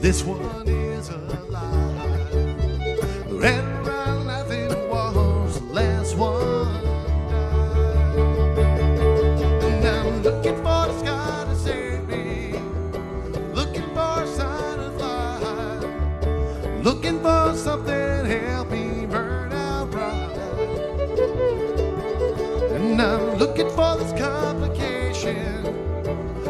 This one is a lie. Ran around laughing was the last one. And I'm looking for the sky to save me, looking for a sign of life, looking for something to help me burn out bright. And I'm looking for this complication,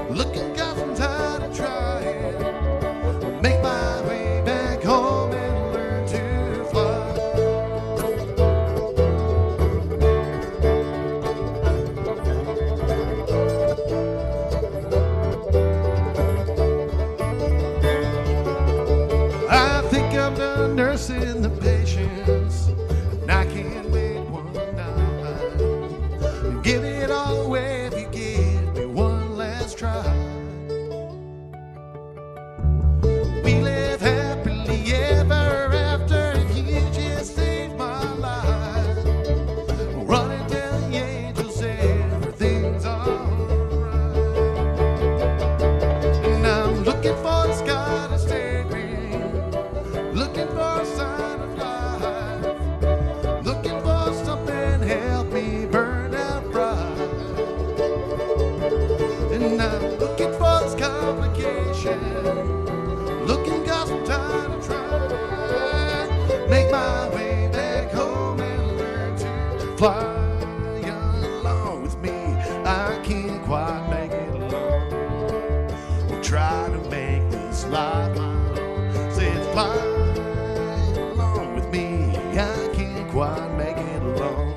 looking got some time to try it, make my way back home and learn to fly. I think I'm done nursing the patience, and I can't wait one night. Give it all away if you give me one last try. We live happily ever after if you just save my life. Running down the angels, everything's alright. And I'm looking for the sky to stay green, looking for a sign of life, looking for something to help me burn out bright. And I'm looking for this complication, looking got some time to try, make my way back home and learn to fly. Along with me, I can't quite make it alone. We'll try to make this life my own. Say it's fly along with me, I can't quite make it alone.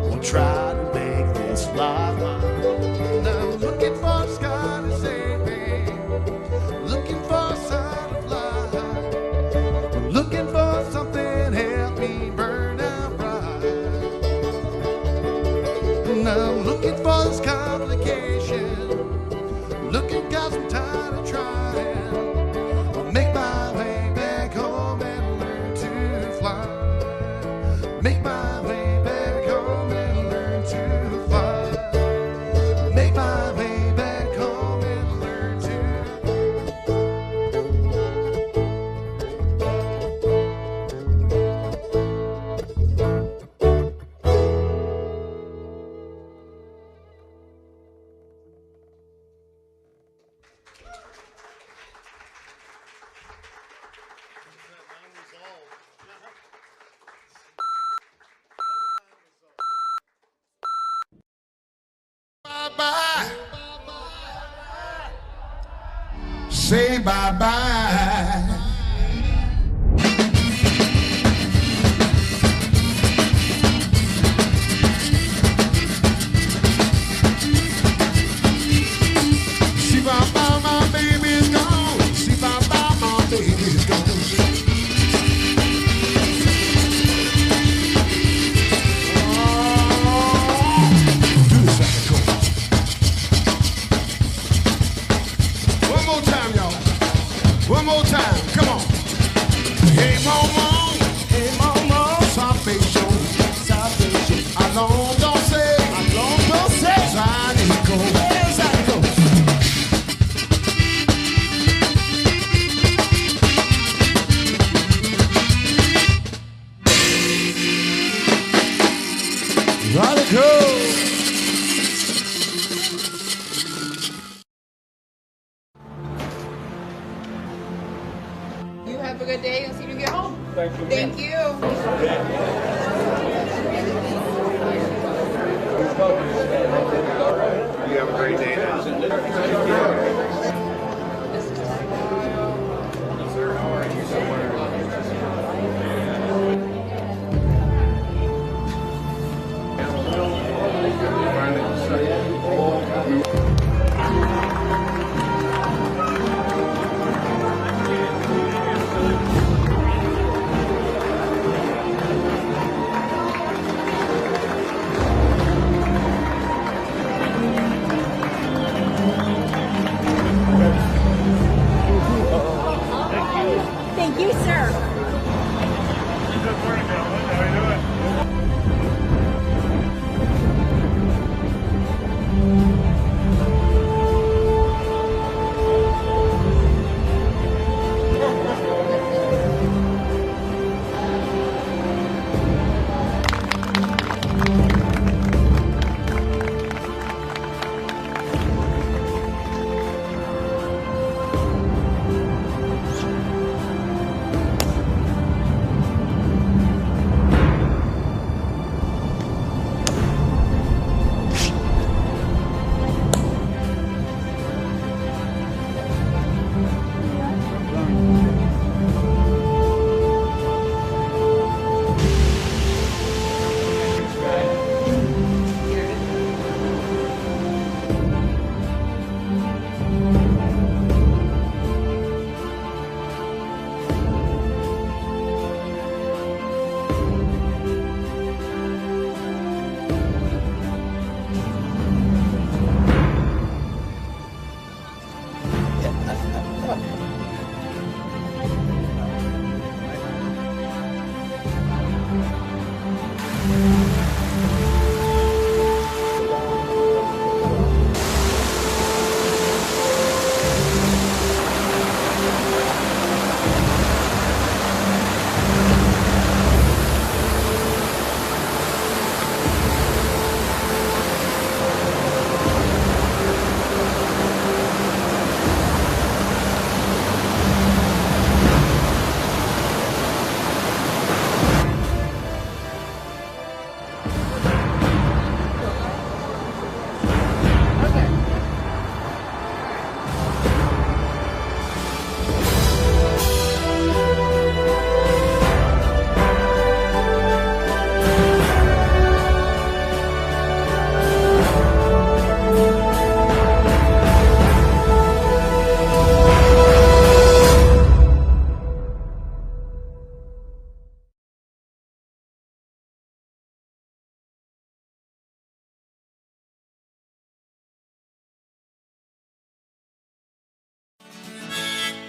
We'll try to make this life my own. And I'm looking for the sky to save me, looking for a sign of life, looking for something to help me burn out bright. And I'm looking for this complication, looking got some time to try it. I'll make my way back home and learn to fly. Make my way back home and learn to fly. Make my way back home and learn to. Bye-bye. Say bye-bye. See bye-bye, my baby's gone. See bye-bye, my baby's gone. Do the second chorus. One more time, y'all. One more time. Come on. Hey, mama. Hey, mama. Salvation. Salvation. Allons danser. Allons danser. Zanico. Zanico. Zanico. You have a good day. I'll see you when you get home. Thank you. Thank you. You have a great day now.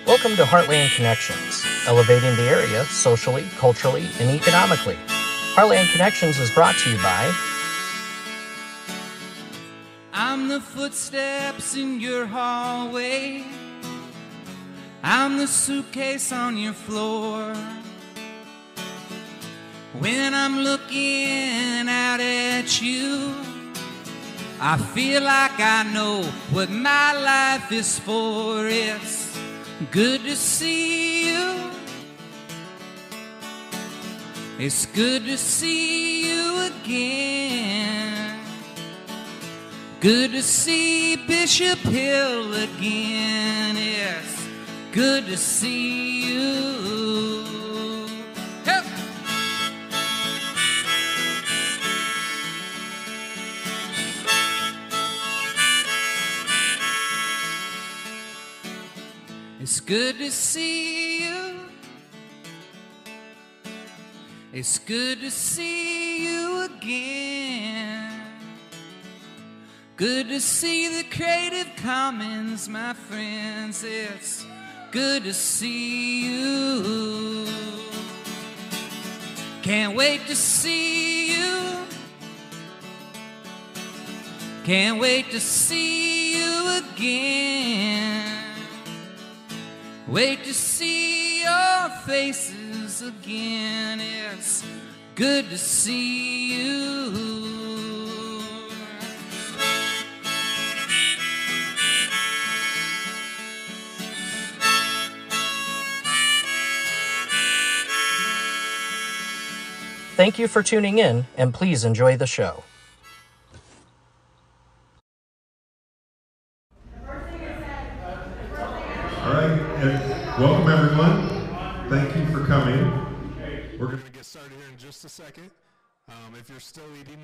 Welcome to Heartland Connections, elevating the area socially, culturally, and economically. Heartland Connections is brought to you by... I'm the footsteps in your hallway. I'm the suitcase on your floor. When I'm looking out at you, I feel like I know what my life is for. It's good to see you. It's good to see you again. Good to see Bishop Hill again. It's good to see you. Hey. It's good to see you. It's good to see you again. Good to see the Creative Commons, my friends. It's good to see you. Can't wait to see you. Can't wait to see you again. Wait to see your faces again. It's good to see you. Thank you for tuning in, and please enjoy the show. All right, welcome everyone. Thank you for coming. We're going to get started here in just a second. If you're still eating,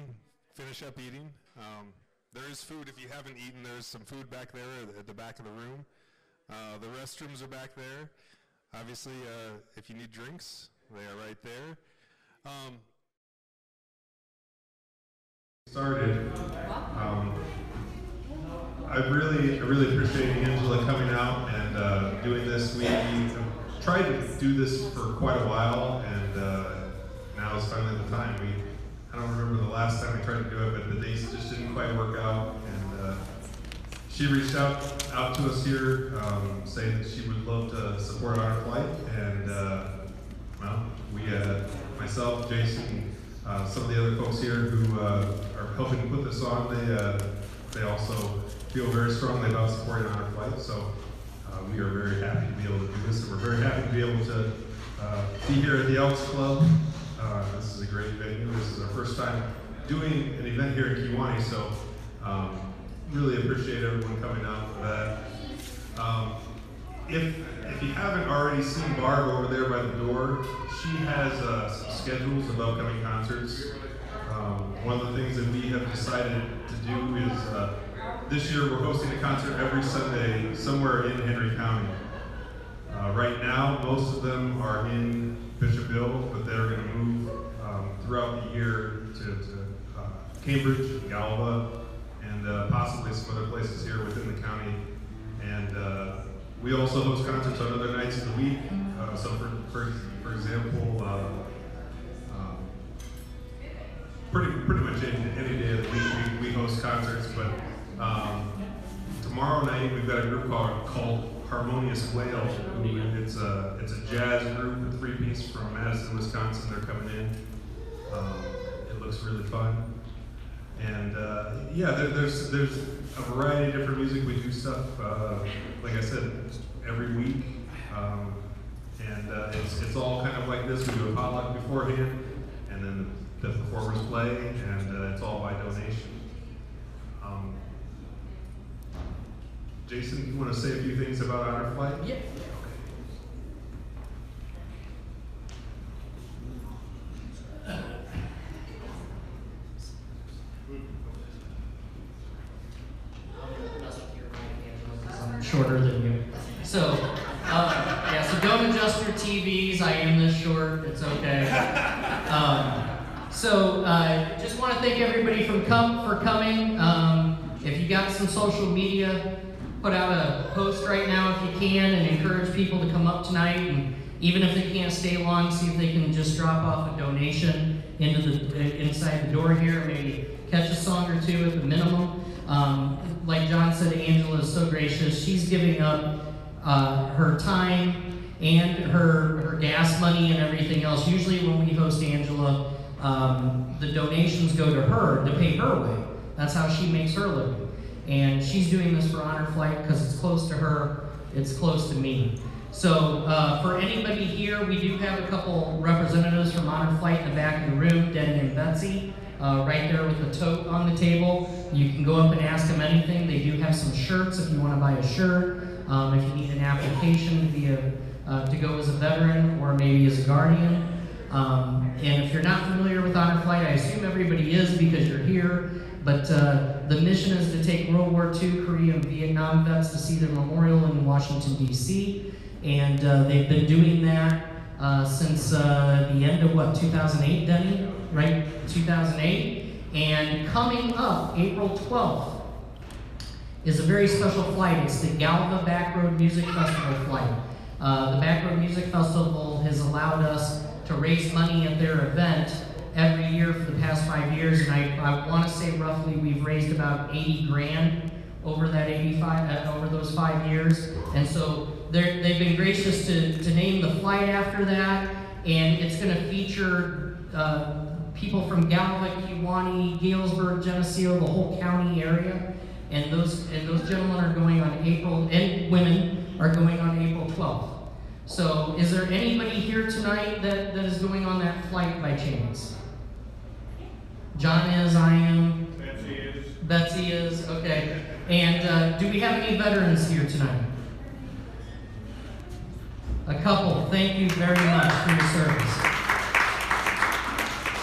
finish up eating. There is food. If you haven't eaten, there's some food back there at the back of the room. The restrooms are back there. Obviously, if you need drinks, they are right there. Started. I really appreciate Angela coming out and doing this. We tried to do this for quite a while, and now is finally the time. I don't remember the last time we tried to do it, but the dates just didn't quite work out. And she reached out to us here, saying that she would love to support Honor Flight, and well, we, myself, Jason, some of the other folks here who are helping to put this on, they also feel very strongly about supporting Honor Flight. So we are very happy to be able to do this, and we're very happy to be able to be here at the Elks Club. This is a great venue. This is our first time doing an event here in Kewanee, so really appreciate everyone coming out for that. If you haven't already seen Barb over there by the door, she has some schedules of upcoming concerts. One of the things that we have decided to do is this year we're hosting a concert every Sunday somewhere in Henry County. Right now, most of them are in Bishop Hill, but they're going to move throughout the year to Cambridge, Galva, and possibly some other places here within the county. And we also host concerts on other nights of the week. So for example, pretty much any day of the week we host concerts. But tomorrow night we've got a group called Harmonious Whale. It's a jazz group, a three-piece from Madison, Wisconsin. They're coming in. It looks really fun. And yeah, there's a variety of different music. We do stuff, like I said, every week. And it's all kind of like this. We do a potluck beforehand, and then the performers play, and it's all by donation. Jason, you want to say a few things about Honor Flight? Yeah. I'm shorter than you. So, yeah, so don't adjust your TVs. I am this short. It's okay. Just want to thank everybody for coming. If you got some social media, put out a post right now if you can and encourage people to come up tonight, and even if they can't stay long, see if they can just drop off a donation inside the door here, maybe catch a song or two at the minimum. Like John said, Angela is so gracious. She's giving up her time and her gas money and everything else. Usually when we host Angela, the donations go to her to pay her way. That's how she makes her living. And she's doing this for Honor Flight because it's close to her, it's close to me. So for anybody here, we do have a couple representatives from Honor Flight in the back of the room, Denny and Betsy, right there with the tote on the table. You can go up and ask them anything. They do have some shirts if you want to buy a shirt, if you need an application to go as a veteran or maybe as a guardian. And if you're not familiar with Honor Flight, I assume everybody is because you're here, but the mission is to take World War II, Korea, and Vietnam vets to see their memorial in Washington, D.C., and they've been doing that since the end of, 2008, Denny? Right, 2008? And coming up, April 12th, is a very special flight. It's the Galva Backroad Music Festival flight. The Backroad Music Festival has allowed us to raise money at their event every year for the past 5 years, and I want to say roughly we've raised about 80 grand over that over those 5 years, and so they've been gracious to name the flight after that, and it's going to feature people from Galva, Kewaunee, Galesburg, Geneseo, the whole county area, and those gentlemen are going on and women are going on April 12th. So is there anybody here tonight that is going on that flight by chance? John is, I am. Betsy is, okay. And do we have any veterans here tonight? A couple. Thank you very much for your service.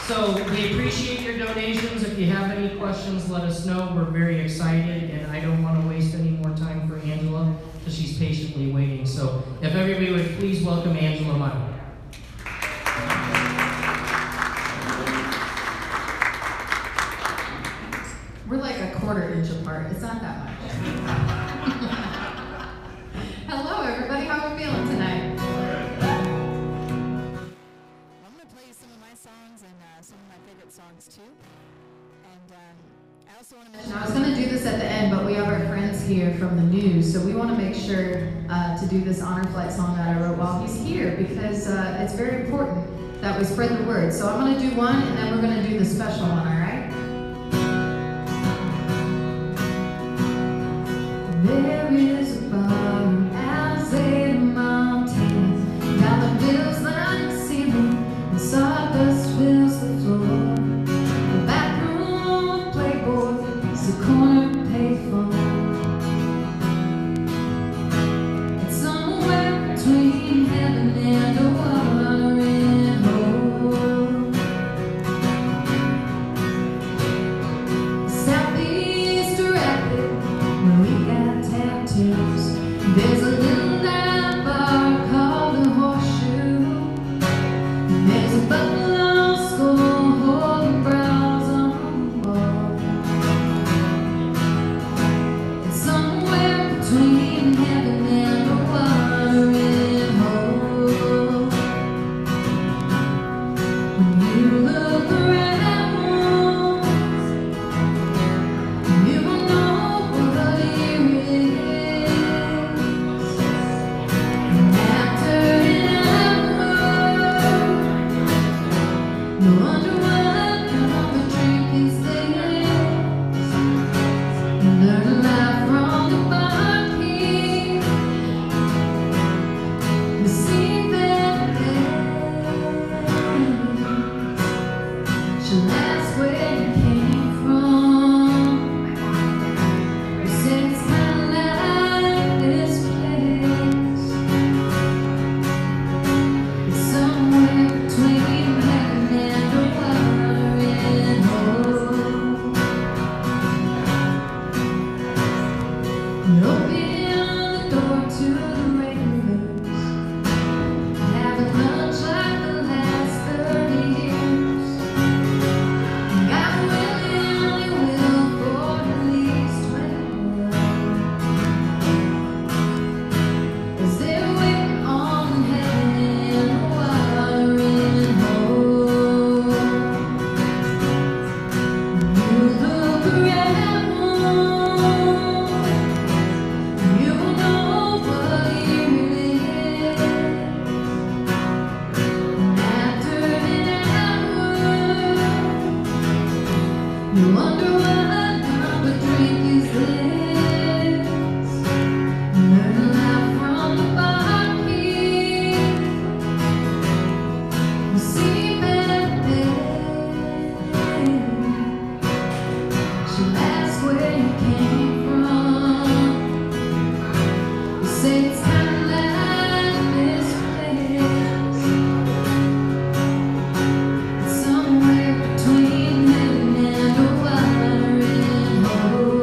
So we appreciate your donations. If you have any questions, let us know. We're very excited, and I don't want to waste any more time for Angela because she's patiently waiting. So if everybody would please welcome Angela Meyer. We're like a quarter inch apart. It's not that much. Hello, everybody. How are we feeling tonight? I'm going to play you some of my songs and some of my favorite songs too. And I also want to mention, I was going to do this at the end, but we have our friends here from the news, so we want to make sure to do this Honor Flight song that I wrote while he's here because it's very important that we spread the word. So I'm going to do one, and then we're going to do the special one, all right? There is a bar outside the mountains, down the hills like the ceiling, and sawdust fills the floor. The back room playboy is a corner payphone. It's somewhere between heaven and a watering hole. Southeast rapid, we got tattoos. There's a little dive bar called the Horseshoe. There's a buffalo skull holding brows on the wall. It's somewhere between heaven and a watering hole. When you look around, you will know what year it is. say it's kind of like this place. It's somewhere between heaven and the water and hole.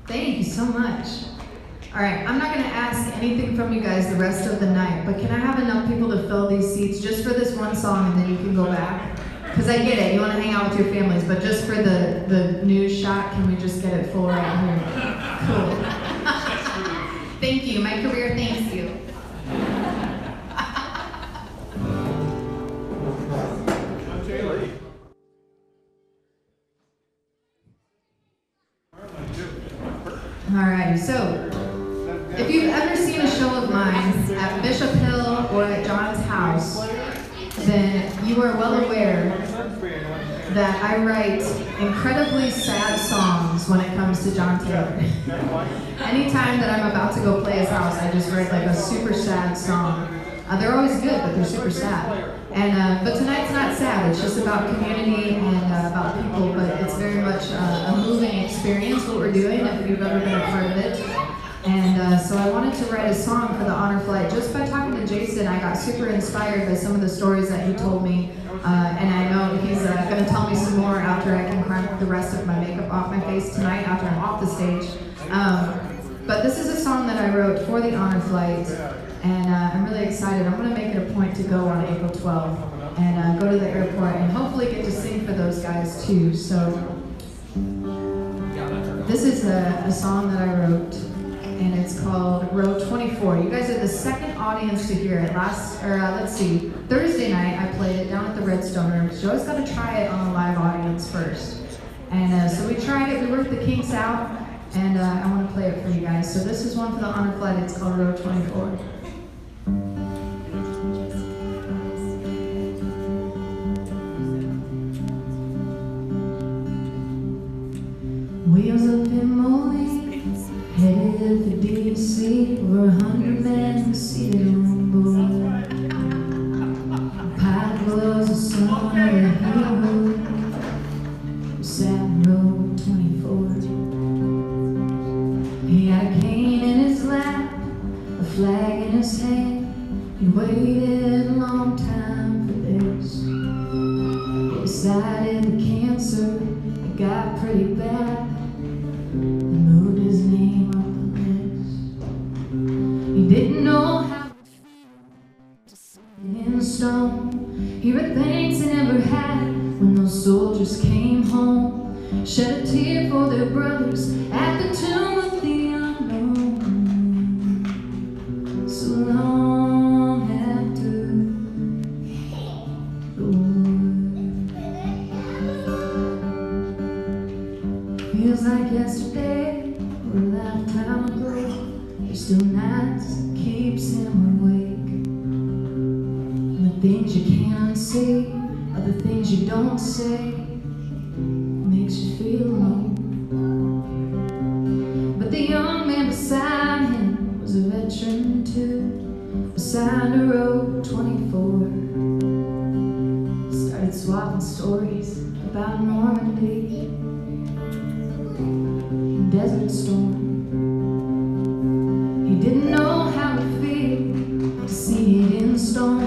Thank you so much. All right, I'm not going to ask anything from you guys the rest of the night, but can I have enough people to fill these seats just for this one song and then you can go back? Because I get it, you want to hang out with your families, but just for the news shot, can we just get it full right here? Cool. Thank you, my career thanks you. Alright, so if you've ever seen a show of mine at Bishop Hill or at John's house, then you are well aware that I write incredibly sad songs when it comes to John Taylor. Anytime that I'm about to go play his house, I just write like a super sad song. They're always good, but they're super sad. And but tonight's not sad. It's just about community and about people. But it's very much a moving experience what we're doing if you've ever been a part of it. And so I wanted to write a song for the honor flight. Just by talking to Jason, I got super inspired by some of the stories that he told me. And I know he's going to tell me some more after I can crank the rest of my makeup off my face tonight after I'm off the stage. But this is a song that I wrote for the honor flight. And I'm really excited. I'm going to make it a point to go on April 12th and go to the airport and hopefully get to sing for those guys too. So this is a song that I wrote, and it's called Row 24. You guys are the second audience to hear it. Thursday night I played it down at the Redstone Room because you always got to try it on a live audience first. And so we tried it, we worked the kinks out, and I want to play it for you guys. So this is one for the honor flight. It's called Row 24. Wheels up in Moline, headed for DC, over 100 men seated on board. Pilot was the son of a hero, who sat in row 24. He had a cane in his lap, a flag in his hand. He waited a long time for this. He decided the cancer had got pretty bad. Moved his name up the list. He didn't know how it felt to sit in stone. Hear the thanks they never had when those soldiers came home. Shed a tear for their brothers at the tomb of the unknown. So long after the war. Feels like yesterday or a lifetime ago. There's still nights that keeps him awake. And the things you can't see are the things you don't say. Makes you feel alone. But the young man beside him was a veteran too. Assigned to row 24. Started swapping stories about Normandy. Desert storm. He didn't know how it felt to see it in the storm.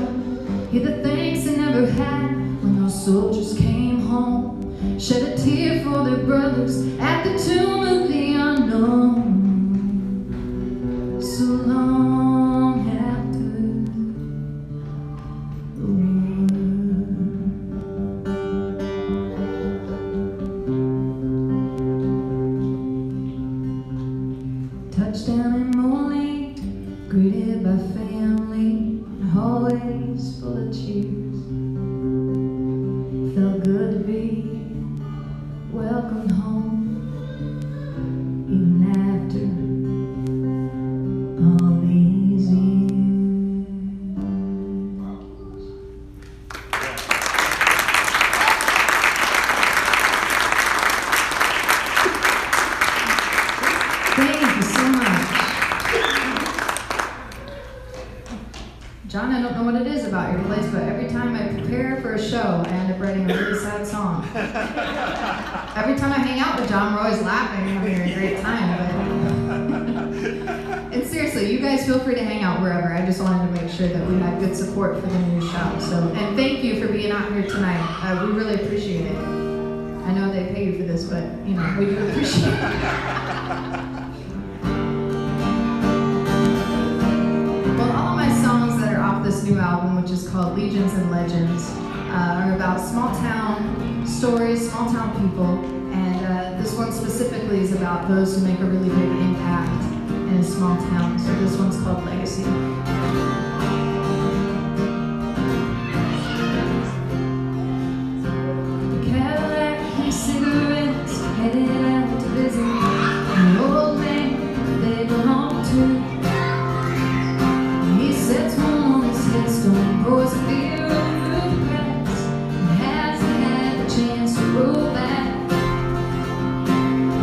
Hear the thanks never had when those soldiers came home. Shed a tear for their brothers at the tomb of the unknown. So long after the war. Touchdown in Moline, greeted by family, hallways full of cheers. Felt good to be welcomed home, even after all these years. Thank you so much. John, I don't know what it is about your place, but every time I prepare for a show, I end up writing a really sad song. Every time I hang out with John, we're always laughing and having a great time. And seriously, you guys feel free to hang out wherever. I just wanted to make sure that we had good support for the new show. So, and thank you for being out here tonight. We really appreciate it. I know they pay you for this, but you know, we do appreciate it. Well, all of my songs that are off this new album, which is called Legions and Legends, are about small town stories, small town people, and this one specifically is about those who make a really big impact in a small town. So this one's called Legacy. Cadillac and cigarettes, headed out to visit an old man they belong to. He sets one on his headstone, pours a beer over the cracks, and hasn't had the chance to roll back.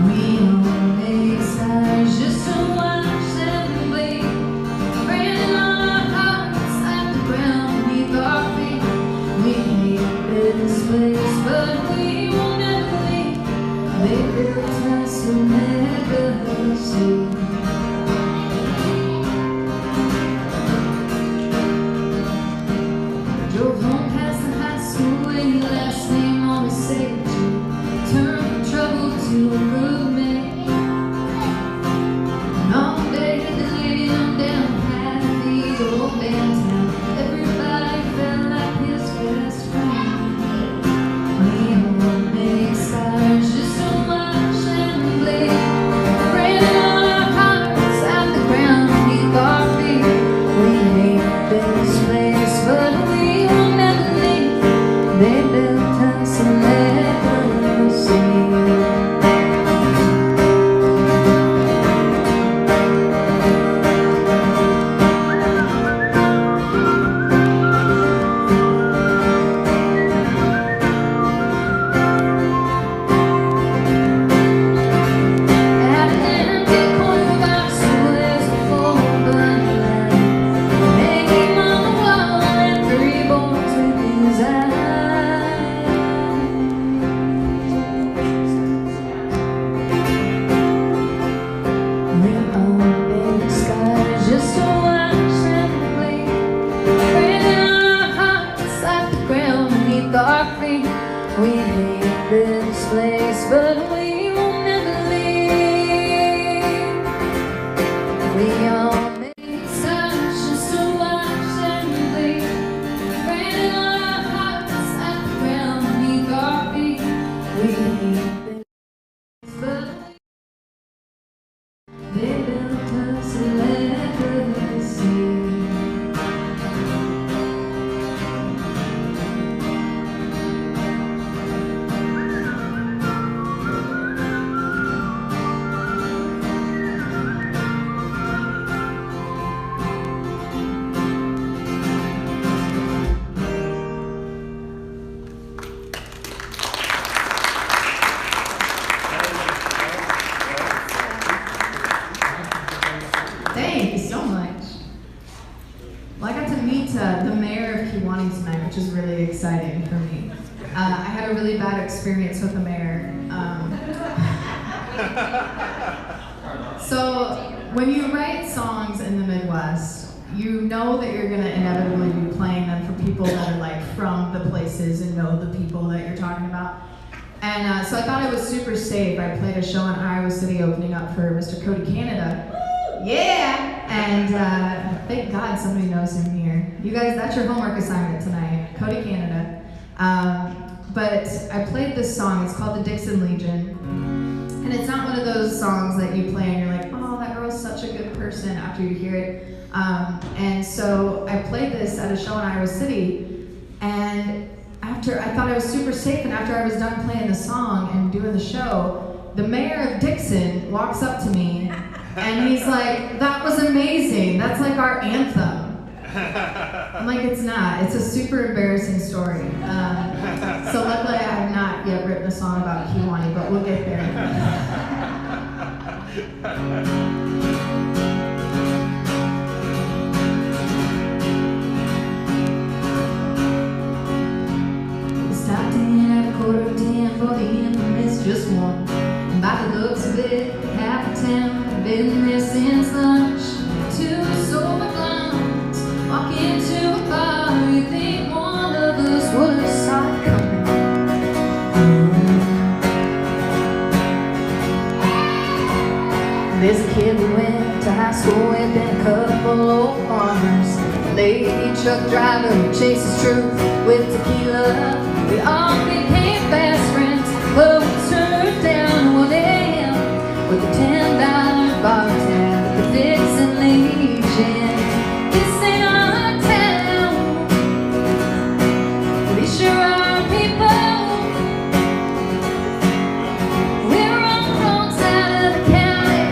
We all make stars just to watch them bleed, branding our hearts at the ground beneath our feet. We hate this place, but we will never leave. They built us a legacy. Drove home past the high school and your last name always said you turned trouble to a good man. And all day the lady on down had the old downtown. Everybody felt like his best friend. We all make stars just to watch them bleed, branding our hearts at the ground beneath our feet. We hate this place, but we will never leave. They built us a legacy. At an empty corner box there's a full-blood man, hanging on the wall and 3 boys with his eyes. We all big skies just to watch them bleed, branding our hearts at the ground beneath our feet. We hate this place, but we will never leave. We all make stars just to watch them bleed, branding our hearts at the ground beneath our feet. We hate this, but they built us a legacy. Thank you so much. Well, I got to meet the mayor of Kewanee tonight, which is really exciting for me. I had a really bad experience with the mayor. So when you write songs in the Midwest, you know that you're gonna inevitably be playing them for people that are like from the places and know the people that you're talking about. And so I thought it was super safe. I played a show in Iowa City opening up for Mr. Cody Canada. Yeah! And thank God somebody knows him here. You guys, that's your homework assignment tonight, Cody Canada. But I played this song, it's called the Dixon Legion. And it's not one of those songs that you play and you're like, oh, that girl's such a good person after you hear it. And so I played this at a show in Iowa City, and after I thought I was super safe, and after I was done playing the song and doing the show, the mayor of Dixon walks up to me and he's like, that was amazing, that's like our anthem. I'm like, it's not. It's a super embarrassing story. So luckily I have not yet written a song about Kiwani, but we'll get there. We stopped in at 9:45 for the infamous just one. And by the looks of it, half the town had been there since lunch. Two sober blondes walk into a bar, you think one of us would have saw it coming. There's a kid we went to high school with and a couple old farmers. A lady truck driver who chases truth with tequila. We all became fast friends, but we turned down 1 a.m. with a $10 bar tab at the Dixon Legion. This ain't our town. We sure are people. We're on the wrong side of the county,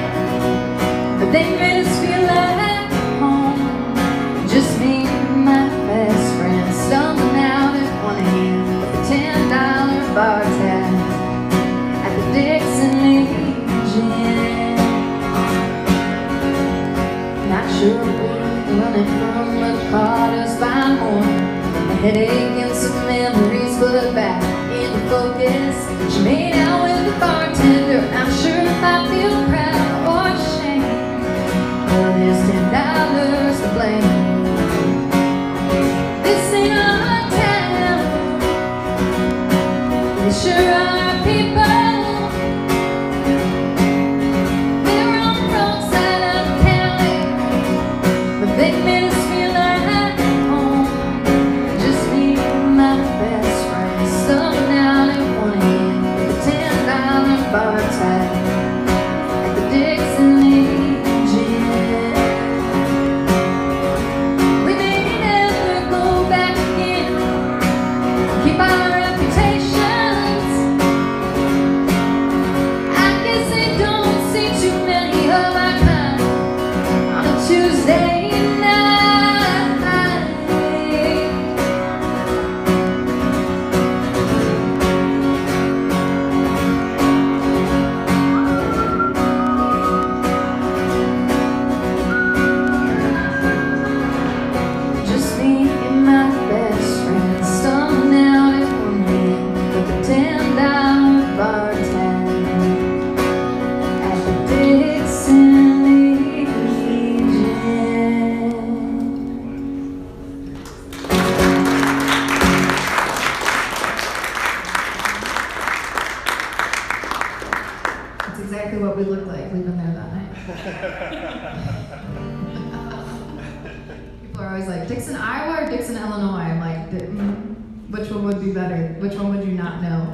but they made us feel like home. Just me and my best friend stumbling out at 1 a.m. with a $10 bar tab at the Dixon Legion. Not sure we're running from the Carters by morning. A headache and some memories, but back into focus. She made out with the bartender. I'm sure if I feel proud or ashamed, well, there's $10 to blame. This ain't our town. We sure are people. We're on the wrong side of the county, but they made us feel like home. Just me and my best friend stumbling out at 1 a.m. with a $10 bar tab at the Dixon Legion. We may never go back again, keep our reputations. I guess they don't see too many of our kind on a Tuesday night. Just me and my best friend stumbling out at 1 a.m. with a $10 bar tab at the Dixon Legion. That's exactly what we looked like leaving there that night. People are always like, Dixon, Iowa or Dixon, Illinois? I'm like, which one would be better? Which one would you not know?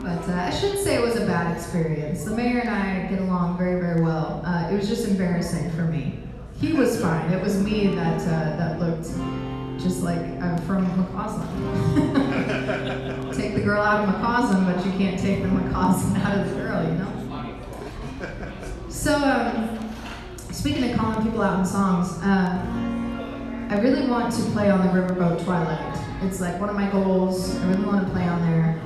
But I shouldn't say it was a bad experience. The mayor and I get along very, very well. It was just embarrassing for me. He was fine. It was me that looked just like I'm from McCausland. Take the girl out of McCausland, but you can't take the McCausland out of the girl, you know? So, speaking of calling people out in songs, I really want to play on the Riverboat Twilight. It's like one of my goals. I really want to play on there.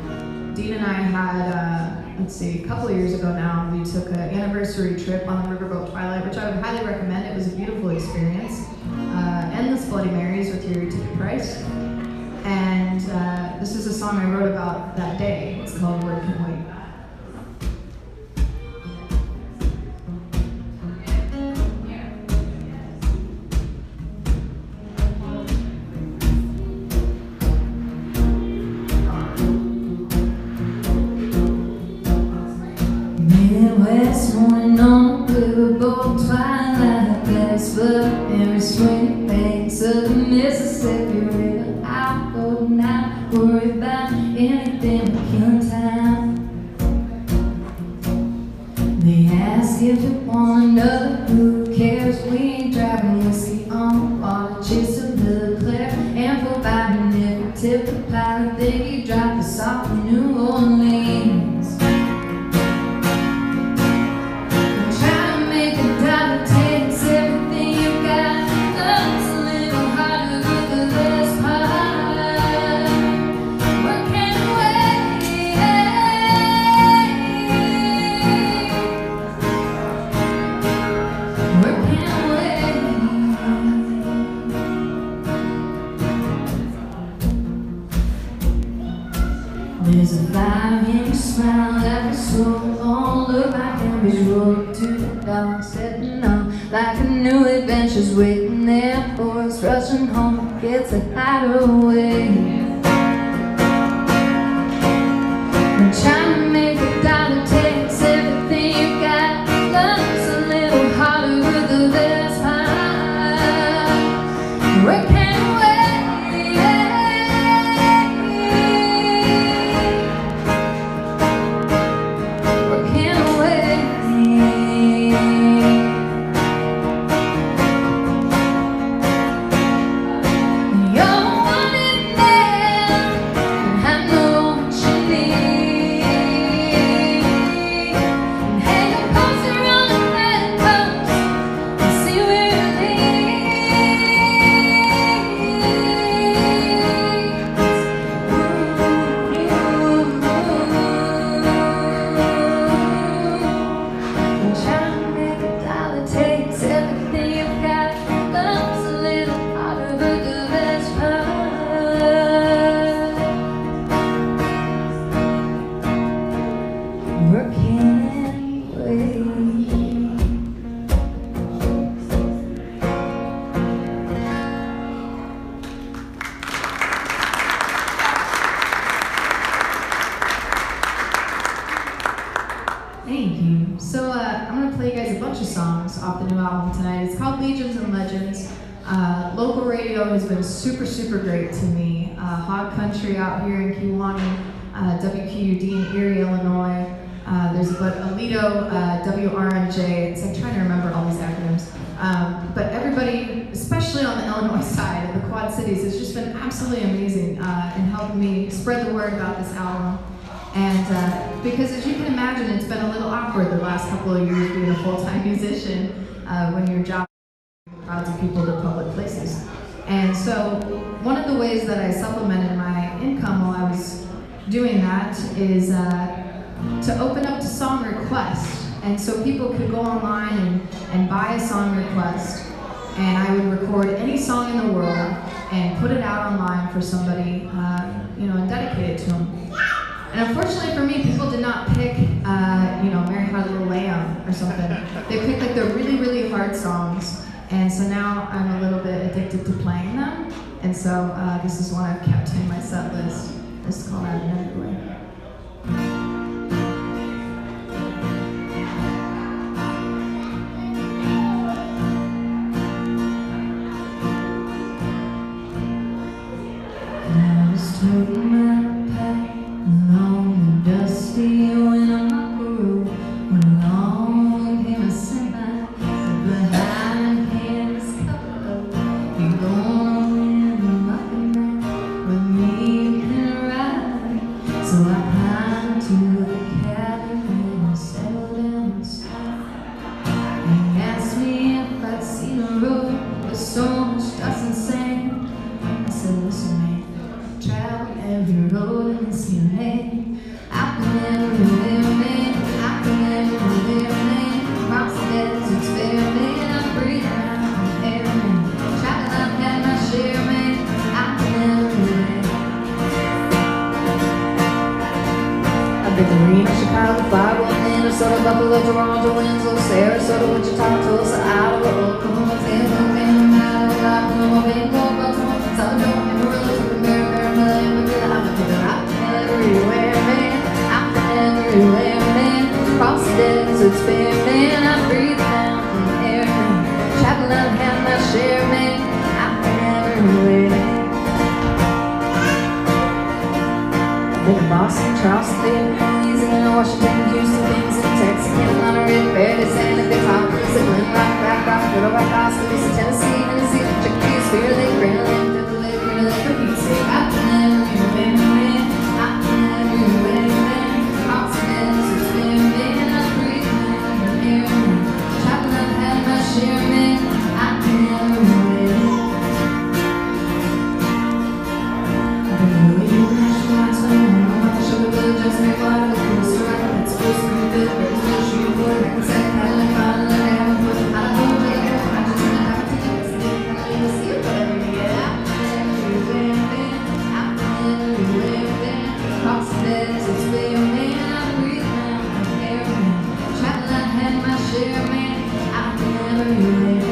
Dean and I had, let's see, a couple of years ago now, we took an anniversary trip on the Riverboat Twilight, which I would highly recommend. It was a beautiful experience. Endless Bloody Marys with your ticket price. And this is a song I wrote about that day. It's called Word Can Wait. banks of the Mississippi River. I go not worry about anything but killing time. They ask if you want another, who cares? We ain't driving whiskey on the water, chasing the Claire, and providing every tip the pilot. Think you drive us off to New Orleans. I'm trying to make a dollar, takes everything you got. Love's a little harder with the less part. Working away, working away. There's a fire in your smile that was so long. Look like Henry's road to the dawn, setting on like a new adventure's waiting there for us, rushing home, gets a hideaway. I'm trying to make a dollar, takes everything you got. Love's a little harder with the best part. Working super great to me. Hog country out here in Kewanee, WQUD in Erie, Illinois. There's Alito, WRNJ. It's like trying to remember all these acronyms. But everybody, especially on the Illinois side of the Quad Cities, has just been absolutely amazing in helping me spread the word about this album. And because as you can imagine, it's been a little awkward the last couple of years being a full-time musician when your job is crowds of people to public places. And so one of the ways that I supplemented my income while I was doing that is to open up to song requests. And so people could go online and buy a song request, and I would record any song in the world and put it out online for somebody, and dedicate it to them. And unfortunately for me, people did not pick, Mary Had a Little Lamb or something. They picked like the really, really hard songs. And so now I'm a little bit addicted to playing them. And so this is one I've kept in my set list. This is called Out of Everywhere. I was toting my pack along the dusty when I'm up the road. When along came a semi, said behind him is covered. You gonna win nothing now with me can ride. So I climbed to the cabin and settled down beside. He asked me if I'd seen a road with so much dust and sand. I said, listen, man. Travel every road in this land. I can everywhere, man. I can everywhere, man. Across the deserts, fair, man. I breathe out the air, man. Travel, I've had my share, man. I can everywhere. I've been to Reno, Chicago, Fargo, Minnesota, Buffalo, Toronto, Winslow, Sarasota, Wichita, Tulsa, Iowa, Oklahoma, Tampa, Manhattan, Oklahoma, Vancouver, Baltimore, Salvador, Amarillo, everywhere, man. I'm everywhere, man. Across the deserts, bare, man. I breathe down the air, man. Travel, I've had my share, man. I'm been to Boston, Charleston, Louisiana, Washington, Houston, Benson, Texas, Carolina, Riverboat, Santa Fe, Conference, Glen Rock, Black Rock, Little Rock, Austin, Tennessee, Chickadee, Spirit Lake, Grand Lake, Devil Lake, Grand Lake, for Pete's sake. I can never be man, I can never be man. Oxygen, it's been man, I breathe man, air man. Chopping up, had my share man, I can never be man. I've been waiting for my time, I'm on the shoulder, but just make water, the coolest right, that's supposed to be good, but it's no shoe for it, I can say, Cathelyn, finally, I haven't put it, I don't know what I just wanna have to do this, I need to see it, whatever you get out. It's been a man, I breathe man, I'm air man. Travel, I had my share man, I can never live.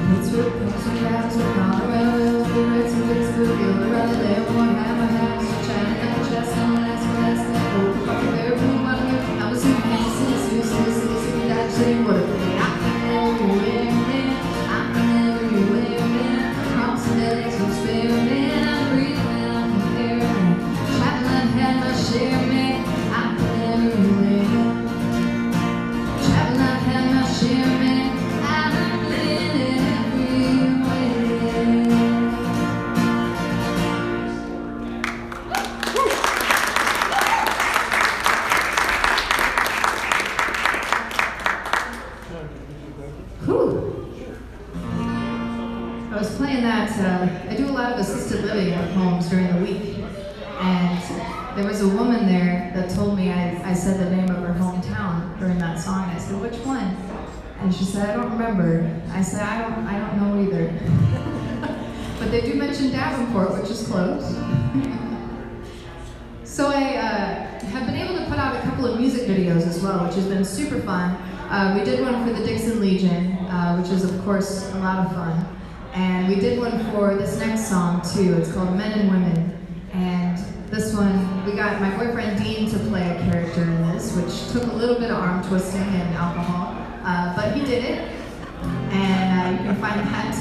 Pittsburgh, Pennsylvania, Colorado, Reds and Pittsburgh, Colorado, there won't have a house, China, and chest, and last, oh, fucking bear, boom, out here. I was in Kansas, City, that city, what a thing, I can never live, man, I can never live, man. Crossing legs, I'm spare, man, I breathe, man, I'm air, man. Travel, I had my share, man, I can never live. Travel, I had my share, man, I've been everywhere. I was playing that, I do a lot of assisted living homes during the week, and there was a woman there that told me I said the name of her hometown during that song. I said, which one? And she said, I don't remember. I said, I don't know either. But they do mention Davenport, which is close. So I have been able to put out a couple of music videos as well, which has been super fun. We did one for the Dixon Legion, which is of course a lot of fun. And we did one for this next song too. It's called Men and Women. And this one, we got my boyfriend Dean to play a character in this, which took a little bit of arm twisting and alcohol, but he did it. And you can find that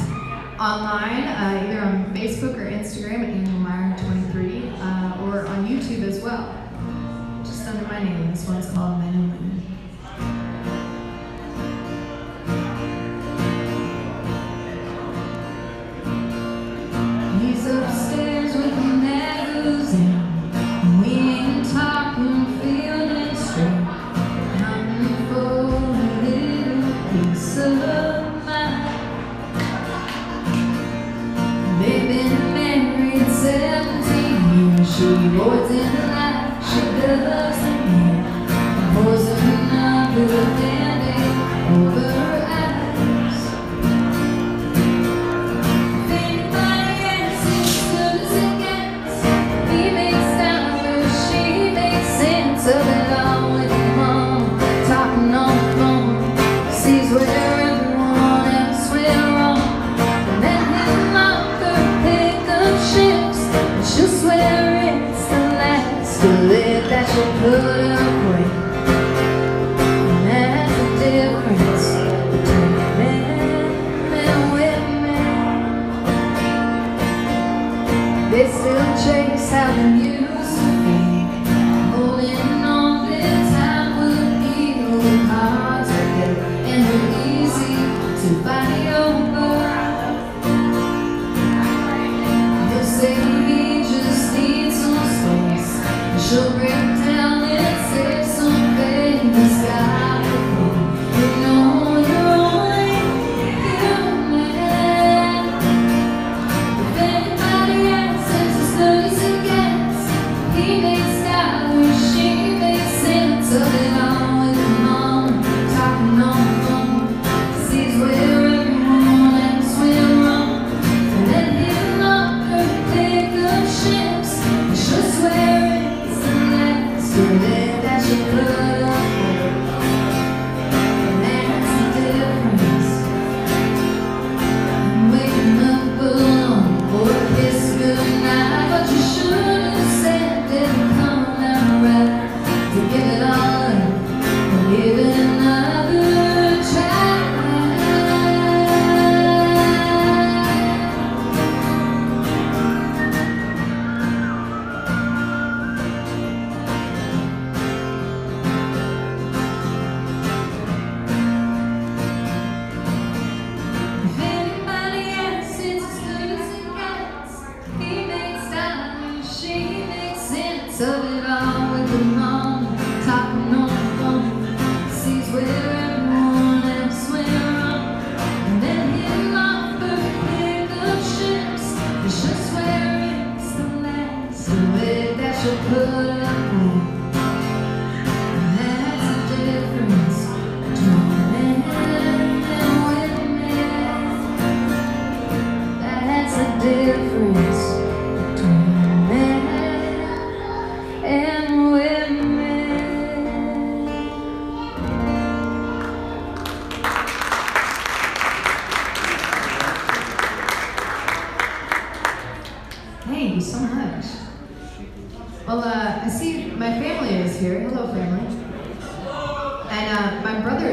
online, either on Facebook or Instagram at Meyer23, or on YouTube as well, just under my name. This one's called Men and Women. He's upstairs with a magazine. We ain't talking, feeling straight. I'm for a little piece of mind. They've been married 17 years. She boards in the night, she doesn't care. Pours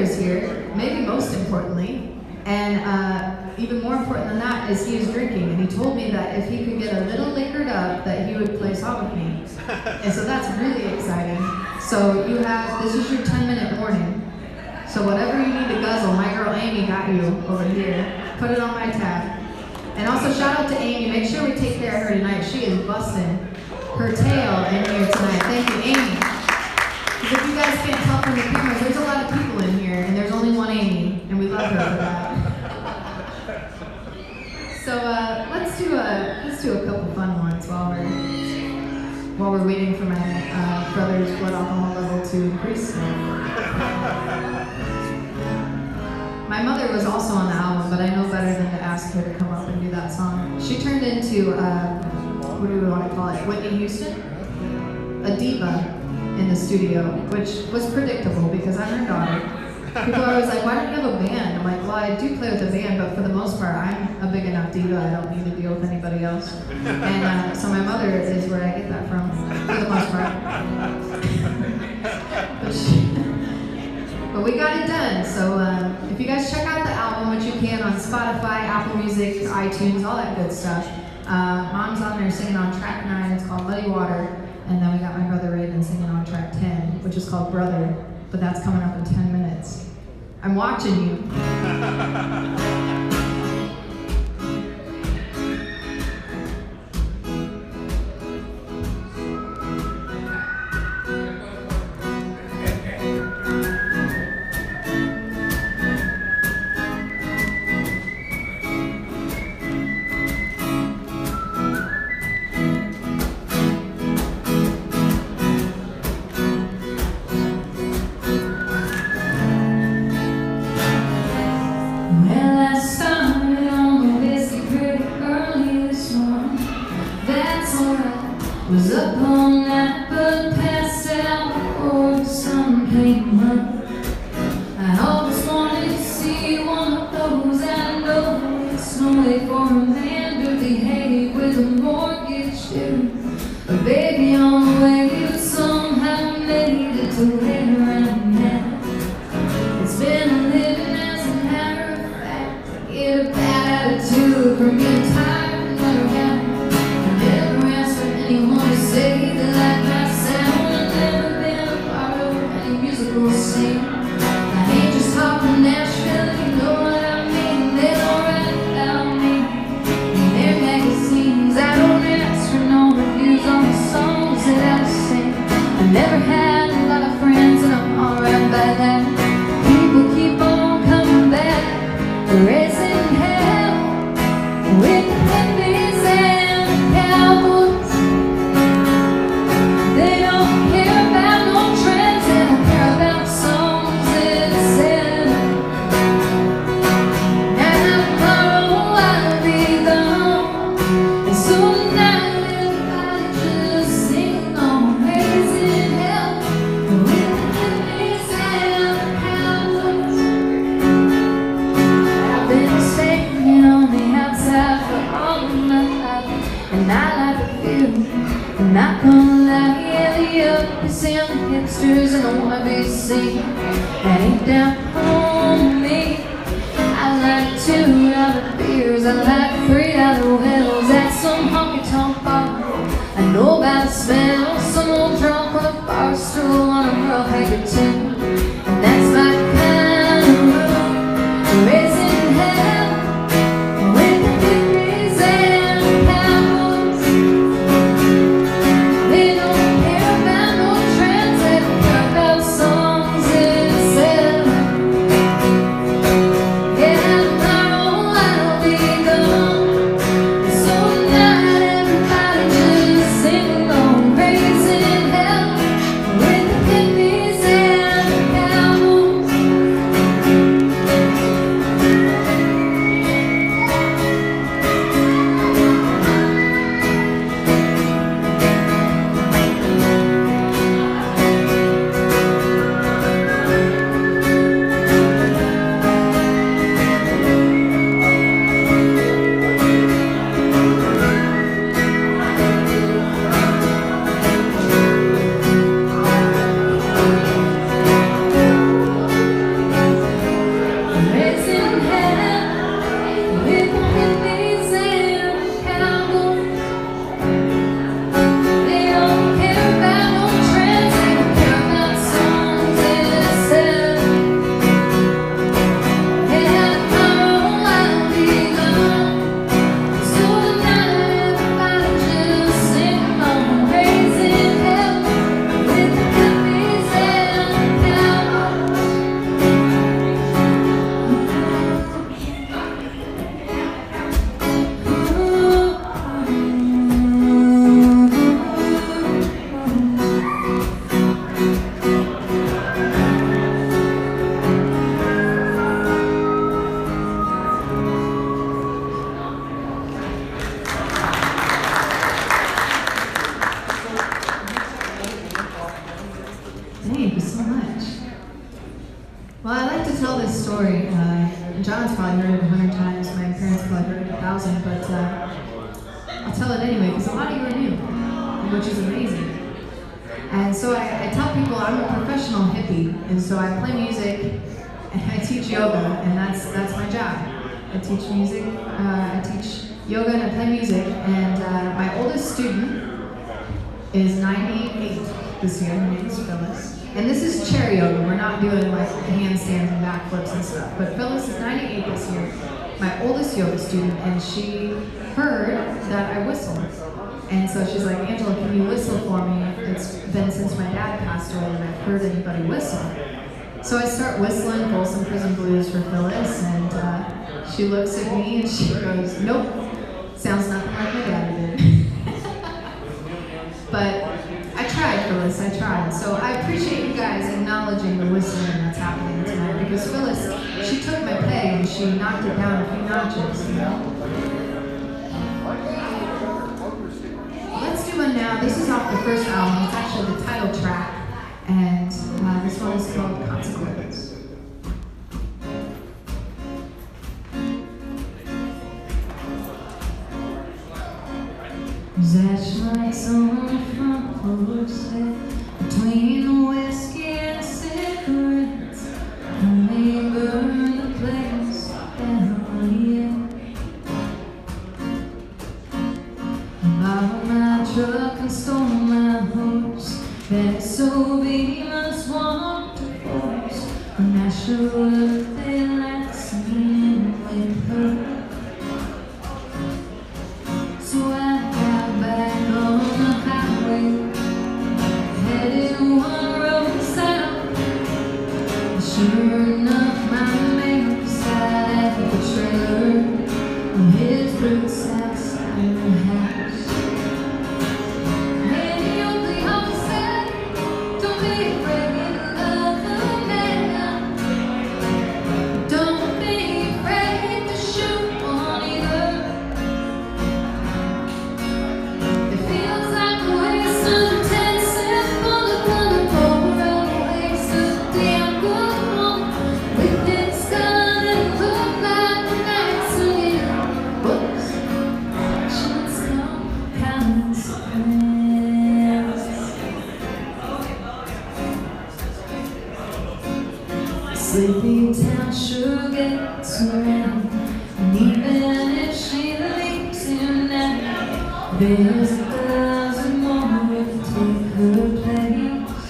is here, maybe most importantly, and even more important than that is he is drinking, and he told me that if he could get a little liquored up, that he would play song with me. And so that's really exciting. So you have, this is your 10-minute warning. So whatever you need to guzzle, my girl Amy got you over here. Put it on my tab. And also shout out to Amy. Make sure we take care of her tonight. She is busting her tail in here tonight. Thank you, Amy. Because if you guys can't tell from the cameras, there's a lot of people in here, and there's only one Amy, and we love her for that. So let's do a couple fun ones while we're waiting for my brother's blood alcohol level to increase. My mother was also on the album, but I know better than to ask her to come up and do that song. She turned into, what do we want to call it, Whitney Houston? A diva in the studio, which was predictable because I'm her daughter. People are always like, why don't you have a band? I'm like, well, I do play with a band, but for the most part, I'm a big enough diva. I don't need to deal with anybody else. And so my mother is where I get that from, for the most part. But we got it done. So if you guys check out the album, which you can on Spotify, Apple Music, iTunes, all that good stuff. Mom's on there singing on track 9. It's called Muddy Water. And then we got my brother Raven singing on track 10, which is called Brother. But that's coming up in 10 minutes. I'm watching you. Was up all night but passed out before the sun came up. I always wanted to see one of those. I know it's no way for a man to behave with a mortgage due. A baby on the way, but somehow made it to where I'm at. It's been a living as a matter of fact. I get a bad attitude from being tired and never happy. To say that like my sound, I've never been a part of any musical scene. I ain't just talking Nashville, you know what I mean. They don't write about me in their magazines. I don't ask for no reviews on the songs that I sing. I never had a lot of friends, and I'm alright by that. People keep on coming back, raising hell with hippies and cowboys. They don't care about no trends, they don't care about songs itself. And tomorrow I'll be gone, and so tonight everybody just sing on, raising hell with the hippies and cowboys. I've been standing on the outside for all of my life, and I like to feel, I'm not gonna lie. Yuppies and the hipsters and the wannabe scene that ain't down on me. I like $2 beers, I like $3 wells at some honky-tonk bar. I know about the smell, some old drunk on a bar stool on a rough hanky tin. And that's my kind of room, raising hell with the hippies and cowboys. They don't care about no trends, they don't care about songs itself. to tell this story. John's probably heard it 100 times. My parents probably heard it 1,000, but I'll tell it anyway because a lot of you are new, which is amazing. And so I tell people I'm a professional hippie, and so I play music and I teach yoga, and that's my job. I teach music, I teach yoga and I play music, and my oldest student is 98 this year. Her name is Phyllis. And this is chair yoga. We're not doing like handstands and backflips and stuff. But Phyllis is 98 this year, my oldest yoga student, and she heard that I whistle. And so she's like, Angela, can you whistle for me? It's been since my dad passed away and I've heard anybody whistle. So I start whistling Folsom Prison Blues for Phyllis, and she looks at me and she goes, nope, sounds nothing like my daddy did. But I tried, Phyllis, I tried. So I appreciate you guys acknowledging the whistling that's happening tonight, because Phyllis, she took my pay and she knocked it down a few notches, you know? Let's do one now. This is off the first album. It's actually the title track, and this one is called Consequence. There's ashlights on the front porch set between the whiskey and cigarettes. Honey burn the place down here. Borrowed my truck and stole my horse. That so be must want to force. When I showed up, they laughed singing with her. So I got back on the highway, headed one road south. Sure enough, my man sat at the trailer on his roots outside the house. And he only always said, don't be afraid of the man. Don't be afraid to shoot on either. It feels like a waste of 10 cents full of color for a waste of damn good home. With its gun and look like an accident. Whoops, actions come consequence. Sleepy town sure gets around, and even if she leaves him now, there's a dozen more to take her place.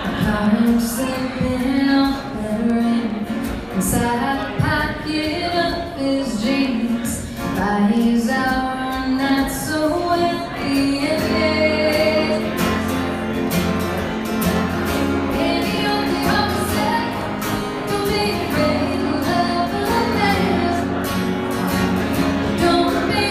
A car slipping off that ring inside the pocket of his jeans. By his hour, not so empty and and he only always said, don't be afraid of a man. Don't be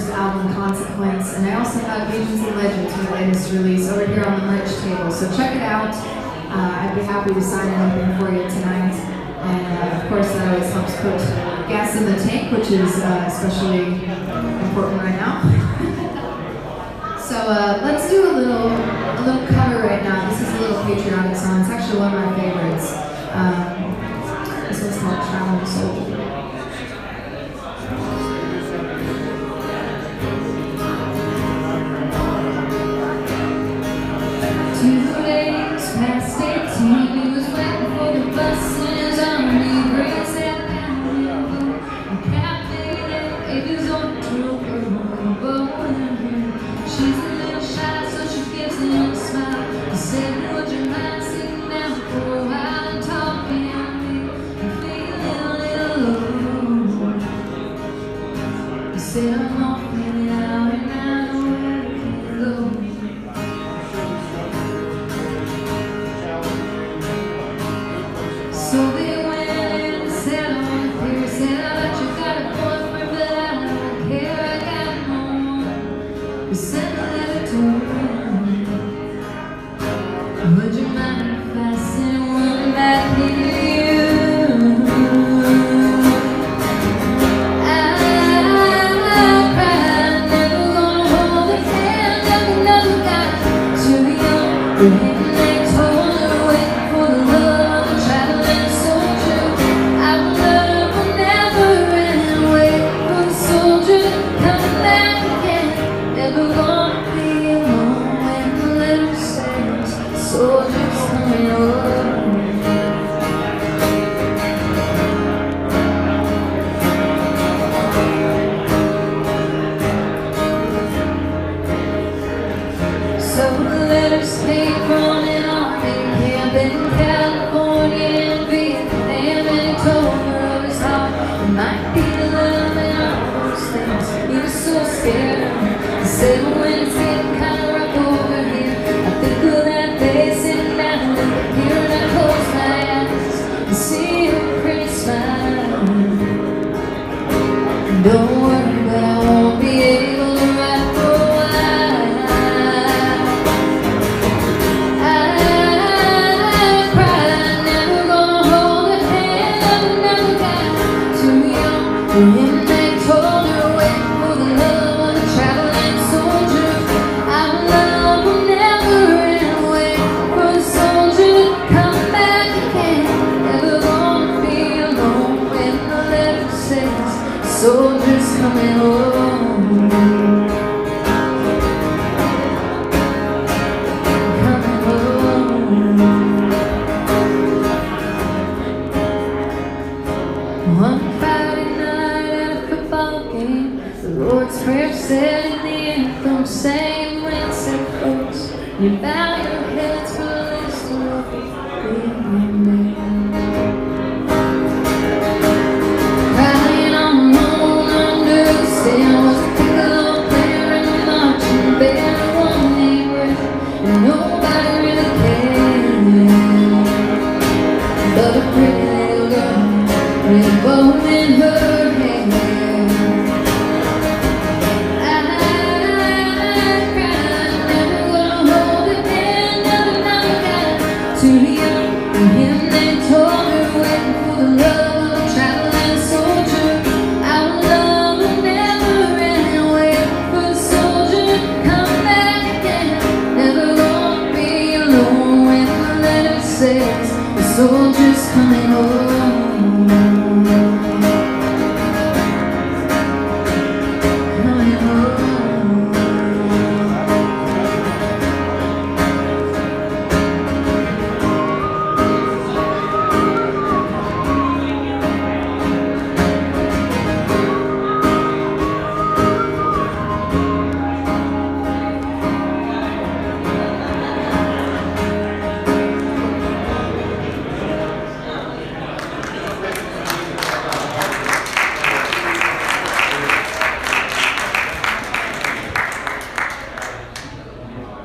first album, Consequence, and I also have Visions and Legends, my latest release, over here on the merch table. So check it out. I'd be happy to sign anything for you tonight. And of course, that always helps put gas in the tank, which is especially important right now. So let's do a little cover right now. This is a little patriotic song. It's actually one of my favorites. This one's called Traveling Soldier. Past 18, he was waiting for the bus in his army, brings that family and Cathelyn is on the trooper, she's a little shy, so she gives him a smile. He said, would you mind sitting down for a while and talking to me and feeling a little low? He said, I'm all feeling out and I know where to go. So they went and sat on the pier, said, I bet you got a boyfriend, but I don't care, I got no one. We sent a letter to her. Would you mind if I sent one back to you? I cried, never gonna hold a hand of another guy too young. They told her, wait for the love of a traveling soldier. I will love will never end. Wait for the soldier to come back again. Never gonna be alone when the letter says soldiers coming over. So the letters came from an army camp in California and Vietnam, and he told her of his heart. It might be love and all those things. He was so scared. He said, when it's getting kind of rough over here, I think of that day sitting down here and I close my eyes and see her pretty smile. Don't worry, but I won't be able to write for a while. I cried, never gonna hold a hand of another guy too young for him. They told her, wait for the love of a traveling soldier. Our love will never end. Wait for the soldier to come back again. Never gonna be alone when the letter says soldiers coming home. Coming home. One Friday night at a football game, the Lord's Prayer said in the anthem, sang when it said, folks, you bow your heads for a list of what we crying on the moon under the sail was a piccolo player in the marching band. One named Rick, and nobody really cared. But a pretty little girl with a bow in her hair. I cried, never gonna hold a hand of another guy too young for him. They told her, waiting for the love of a traveling soldier. Our love will never end. Wait for the soldier to come back again. Never gonna be alone when the letter says the soldier's coming home. Coming home.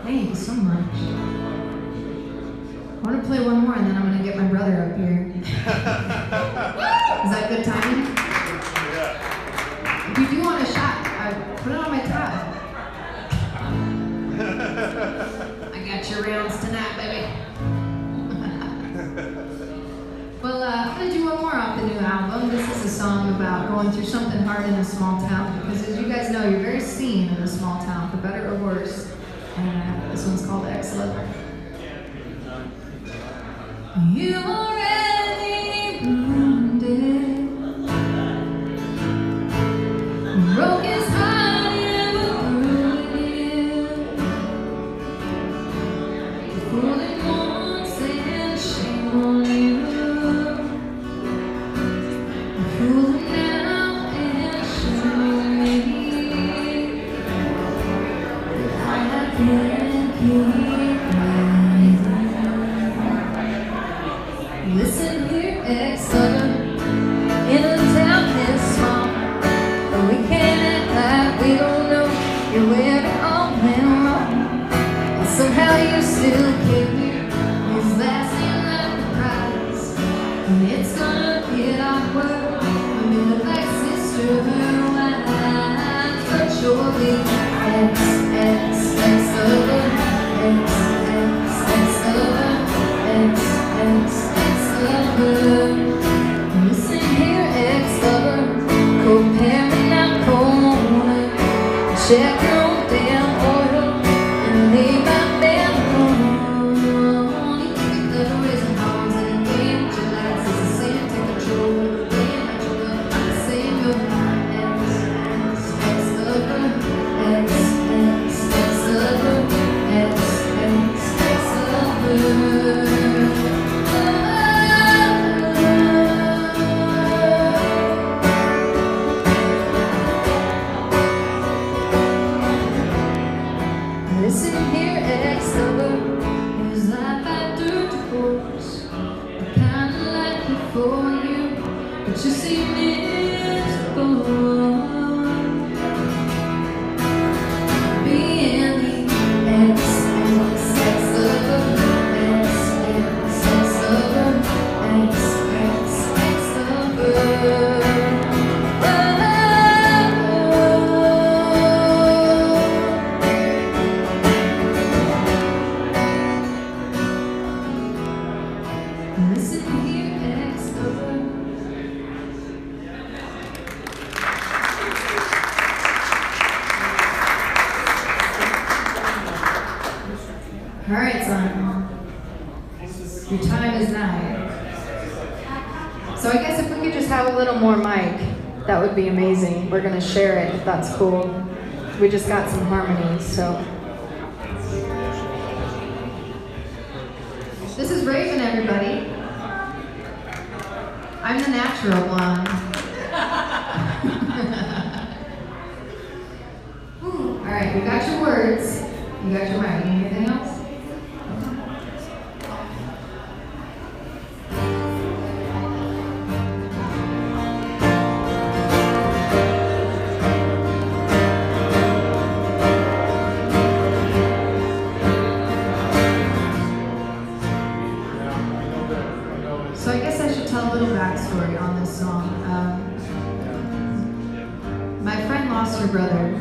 Thank you so much. I want to play one more and then I'm going to get my brother up here. Is that good timing? If you do want a shot, I put it on my my tie. I got your rounds tonight, baby. Well, I'm going to do one more off the new album. This is a song about going through something hard in a small town, because as you guys know, you're very seen in a small town, for better or worse. And this one's called Ex-Lover. You already ruined it. Broke his heart, never ruined it. Fooling once and shame on you. Fooling now and shame on me. I can't keep running. Listen here, ex-lover, in a town this small, but we can't act like we don't know you're where it all went wrong. And somehow you still keep these lasting like a prize. And it's gonna get awkward, a minute like sister wives, but surely ex-lover, ex-lover, ex-lover. Listen here, ex-lover, comparing our corner. Check your own damn oil and leave my damn home. You pick the raising horns in a game, but your lights is the same. Take control of the game, but your love not the same. You're my ex-lover, ex-lover, ex-lover. Listen here, ex-lover, here's life after divorce. I kinda like it for you, but you seem miserable. Being the ex-lover, ex-lover, ex-lover. Listen here, ex-lover. All right, son. Your time is nigh. So I guess if we could just have a little more mic, that would be amazing. We're gonna share it if that's cool. We just got some harmonies, so. This is Raven, everybody. I'm the natural blonde. All right, we got your words. You got your mic. Anything else? So I guess I should tell a little backstory on this song. My friend lost her brother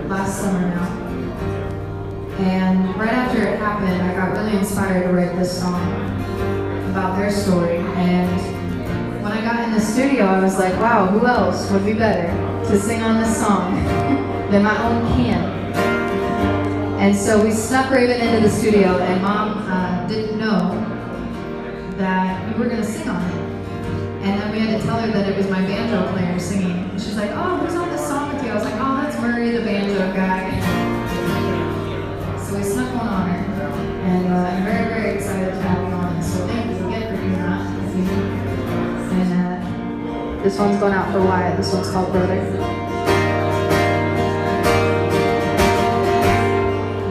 last summer now. And right after it happened, I got really inspired to write this song about their story. And when I got in the studio, I was like, wow, who else would be better to sing on this song than my own Ken? And so we snuck Raven into the studio, and Mom didn't know that we were going to sing on it. And then we had to tell her that it was my banjo player singing. And she's like, oh, who's on this song with you? I was like, oh, that's Murray, the banjo guy. So we snuck one on her. And I'm very, very excited to have you on it. So thank you again for doing that. And this one's going out for Wyatt. This one's called Brother.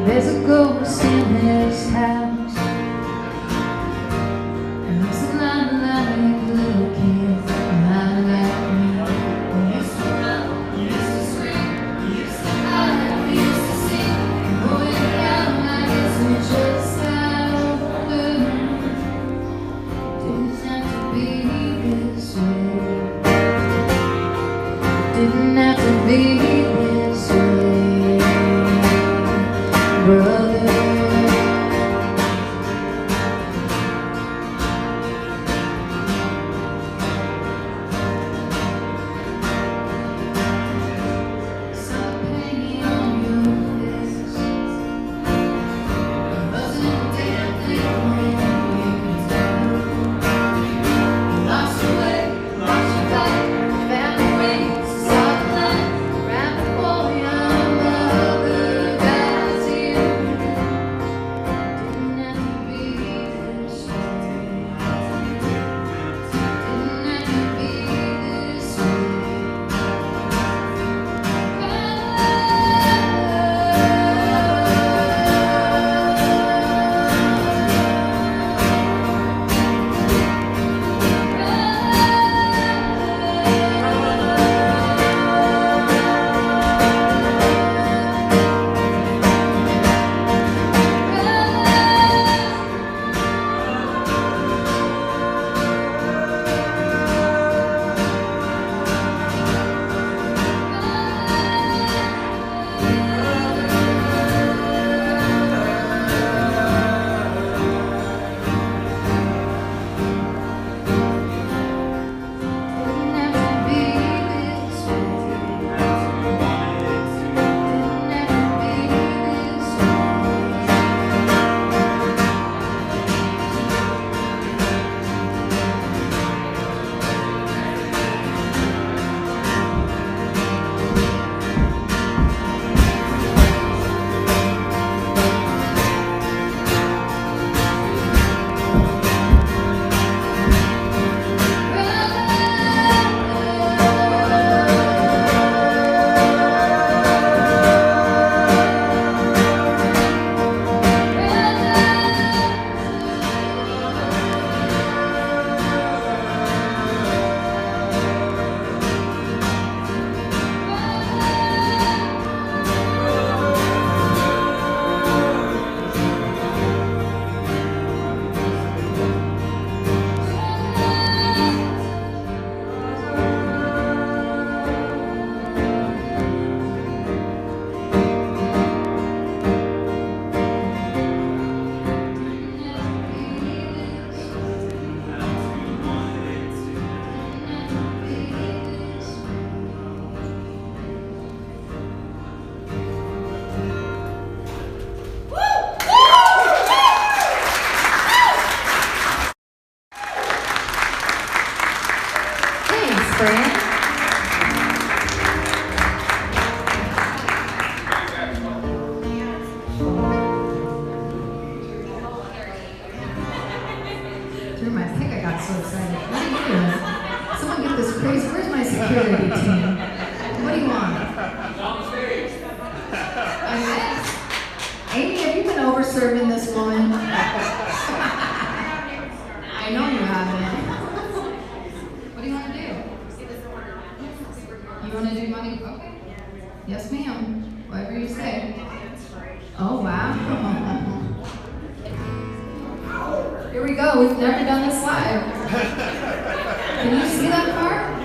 There's a ghost in this house. Looks a lot like a little kid, a lot like me. We used to run, we used to swing, we used to hide, we used to sing. Going down, I guess we just got older. Didn't have to be this way. Didn't have to be this way. serving this woman. I know you haven't. What do you want to do? You want to do money? Okay. Yes, ma'am. Whatever you say. Oh, wow. Here we go. We've never done this live. Can you see that part?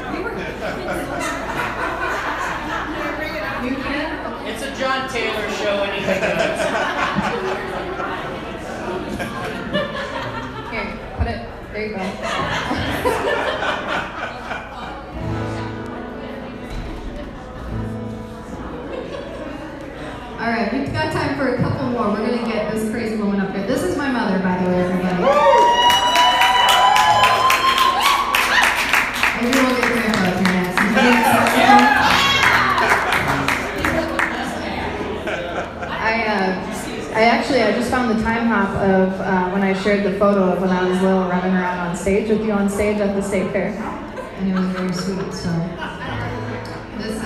You can? It's a John Taylor show, anything goes. Here, put it. There you go. All right, we've got time for a couple more. We're going to get this crazy woman up here. This is my mother, by the way, everybody. Maybe we'll get grandpa up here next. I just found the time hop of when I shared the photo of when I was little running around on stage with you on stage at the state fair. And it was very sweet, so this is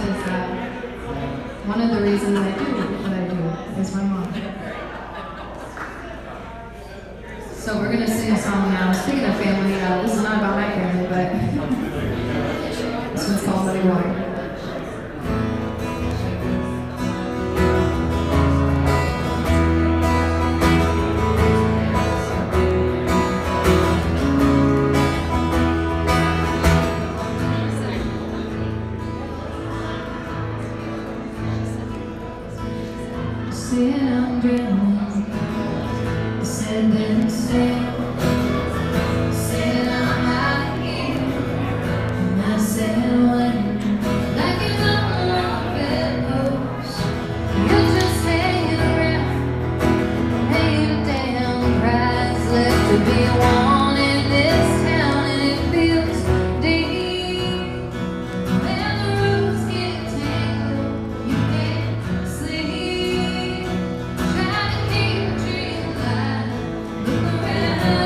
one of the reasons I do what I do, is my mom. So we're going to sing a song now. Speaking of family, this is not about my family, but this one's called Muddy Water. Said I'm drowning, said then said I'm out of here, and I said when, like an old bedpost, you're just hanging around, hanging down, prize left to be won in this town, and it feels deep, and the roots get tangled, you can't sleep. Try to keep a dream alive. Look around.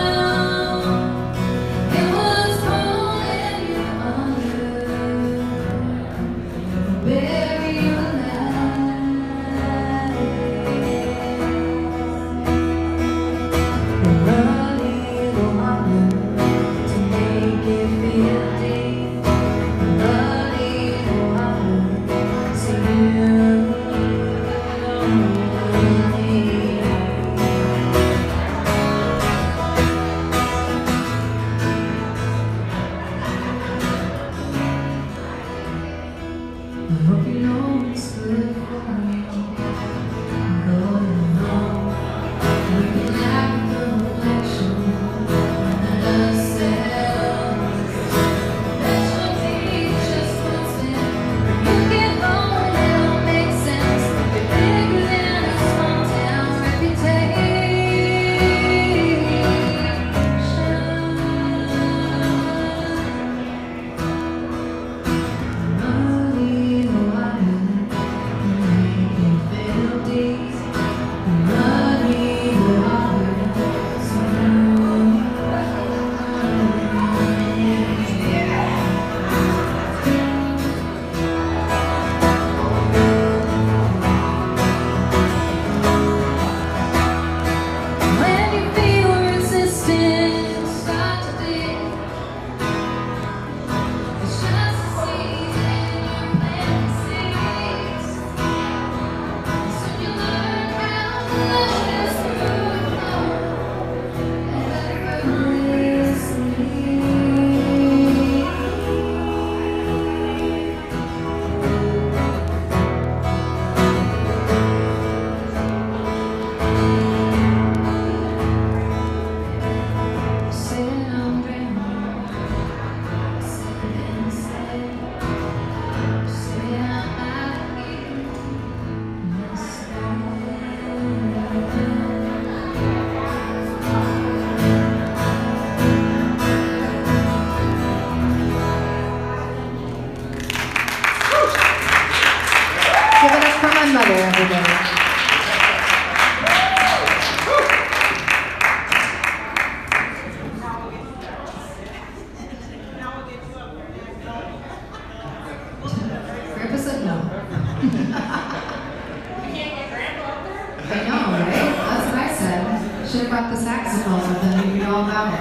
Should have brought the saxophone with him, you'd all about it.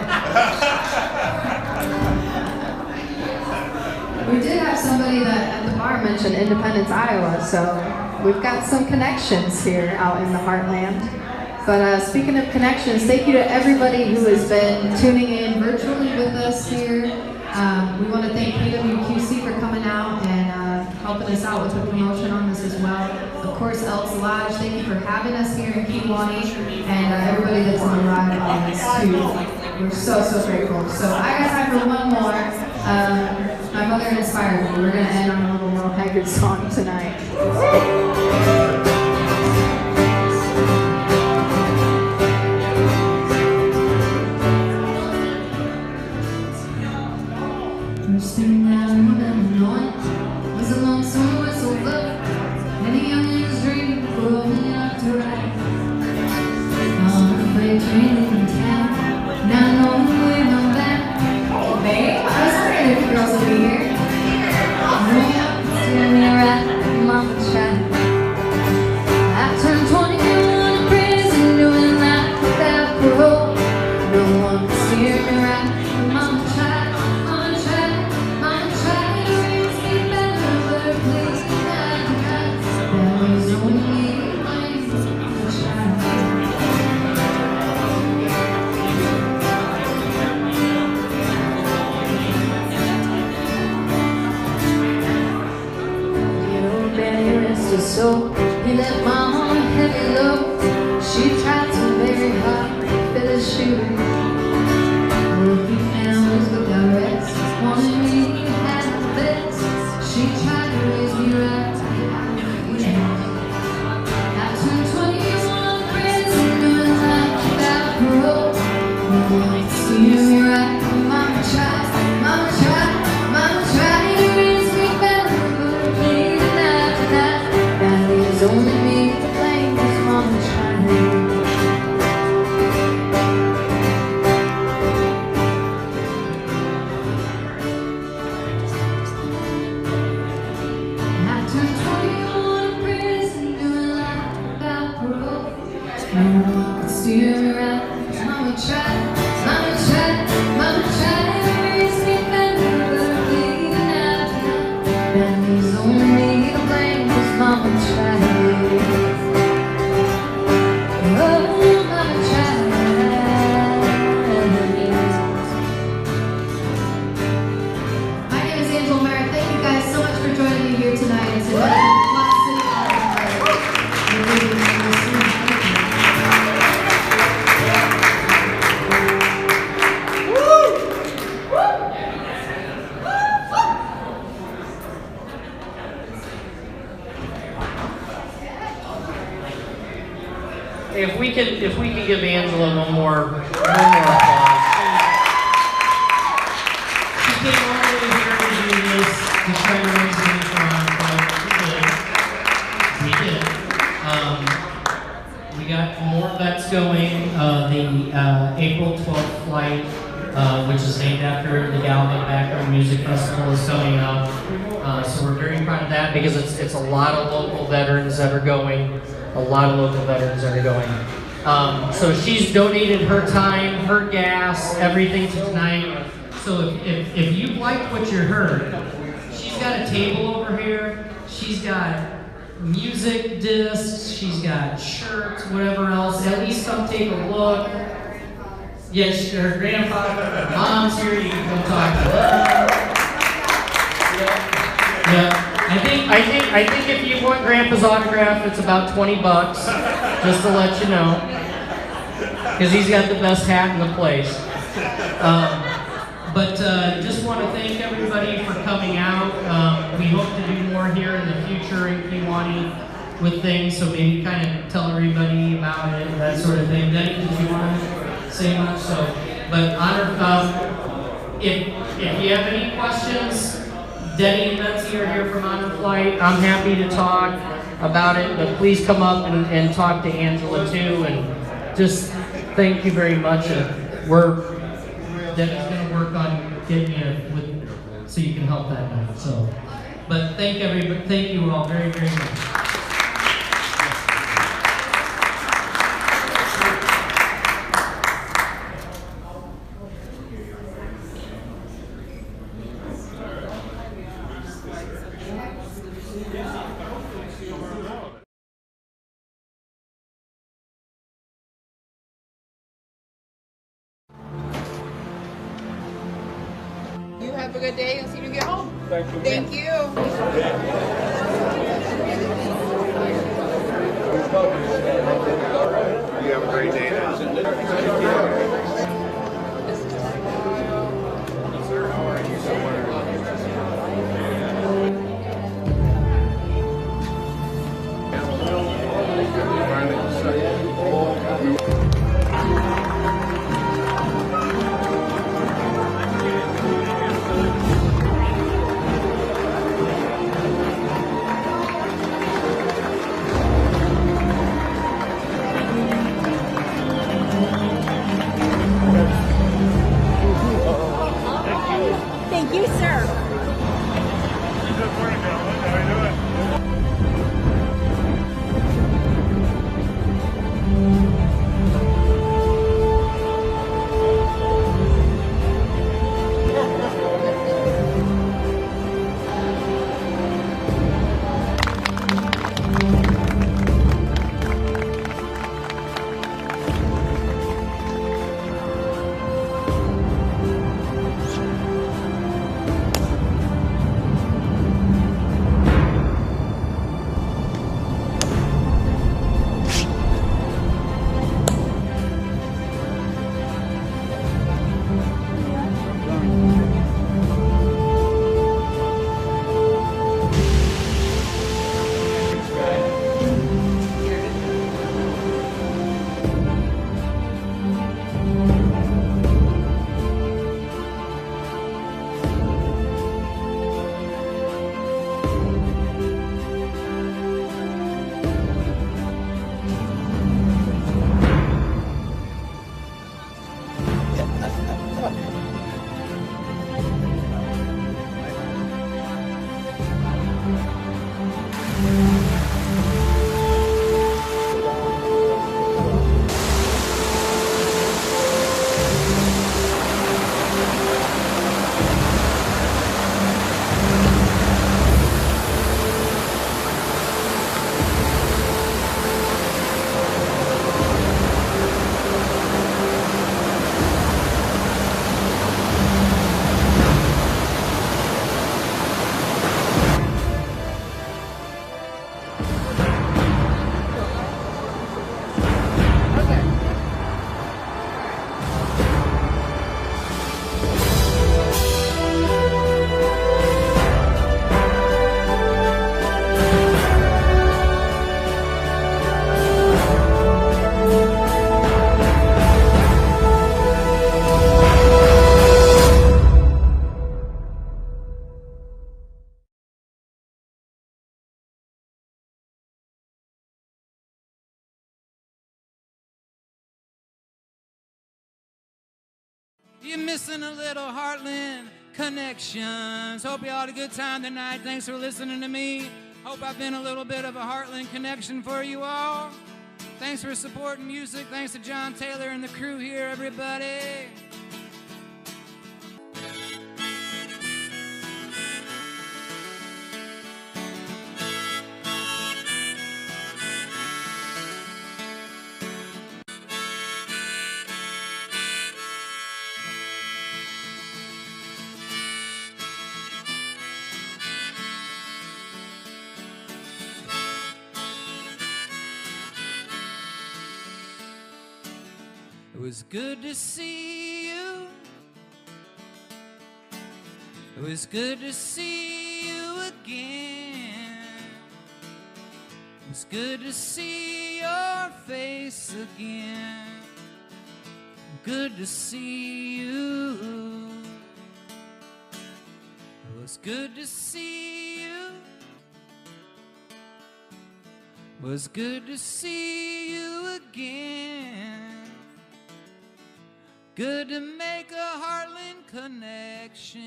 We did have somebody that at the bar mentioned Independence, Iowa, so we've got some connections here out in the Heartland. But speaking of connections, thank you to everybody who has been tuning in virtually with us here. We want to thank PWQC for coming out and helping us out with the promotion on this as well. Of course, Elks Lodge, thank you for having us here in Kewanee, and everybody that's on the ride on this too. We're so, so grateful. So I got time for one more. My mother inspired me. We're going to end on a little Merle Haggard song tonight. First thing that I remember knowing was a lonesome whistle blow, and a youngling's dream growing up to ride on a freight train in town, not knowing where I'm back. Babe, I was wondering if you girls would be here. Growing up, steering me right, mama tried. I turned 21 in prison, doing life without parole. No one could steer me right, mama tried. So he let my arm heavy low. She tried so very hard to fit his shoe. Working hours without rest, wanted me to have the best. She tried to raise me right. I turned 21 prison, doing life without parole. No one could steer me right. Mama tried, mama tried, mama tried to raise me better, but her plea tonight. It's only me to blame, 'cause mama tried. I turned 21 in prison, doing life without parole. No one could steer me right, 'cause mama tried, mama tried, mama tried to raise me better, but her plea tonight. That leaves only me to blame, 'cause mama tried. If we could give Angela one more applause. She came all the way here to do this to try to raise money for we did. We got more bets going. The April 12th flight, which is named after the Galvin Background Music Festival, is coming up. So we're very proud of that because it's a lot of local veterans that are going. So she's donated her time, her gas, everything to tonight. So if you liked what you heard, she's got a table over here. She's got music discs. She's got shirts, whatever else. At least come take a look. Yes, her grandfather, her mom's here. You can come talk to her. Yeah. I think if you want Grandpa's autograph, it's about $20, just to let you know, because he's got the best hat in the place. But just want to thank everybody for coming out. We hope to do more here in the future in Kewanee with things, so maybe kind of tell everybody about it, that sort of thing. Denny, did you want to say much? But if you have any questions, Denny and Betsy are here from Honor Flight. I'm happy to talk about it, but please come up and talk to Angela too, and just thank you very much. Denny's going to work on getting you so you can help that night. So, but thank you all very, very much. have a good day. I'll see you when you get home. Thank you. Thank you. You have a great day now. Thank you, sir. Good morning, gentlemen. How are you doing? You're missing a little Heartland connections. Hope you all had a good time tonight. Thanks for listening to me. Hope I've been a little bit of a Heartland connection for you all. Thanks for supporting music. Thanks to John Taylor and the crew here, everybody. It was good to see you. It was good to see you again. It was good to see your face again. Good to see you. It was good to see you. It was good to see you again. Good to make a Heartland connection.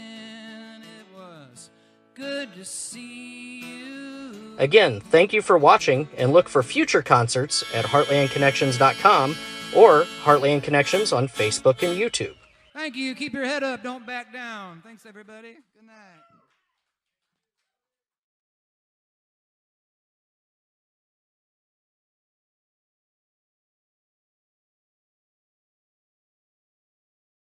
It was good to see you. Again, thank you for watching, and look for future concerts at heartlandconnections.com or Heartland Connections on Facebook and YouTube. Thank you. Keep your head up. Don't back down. Thanks, everybody. Good night.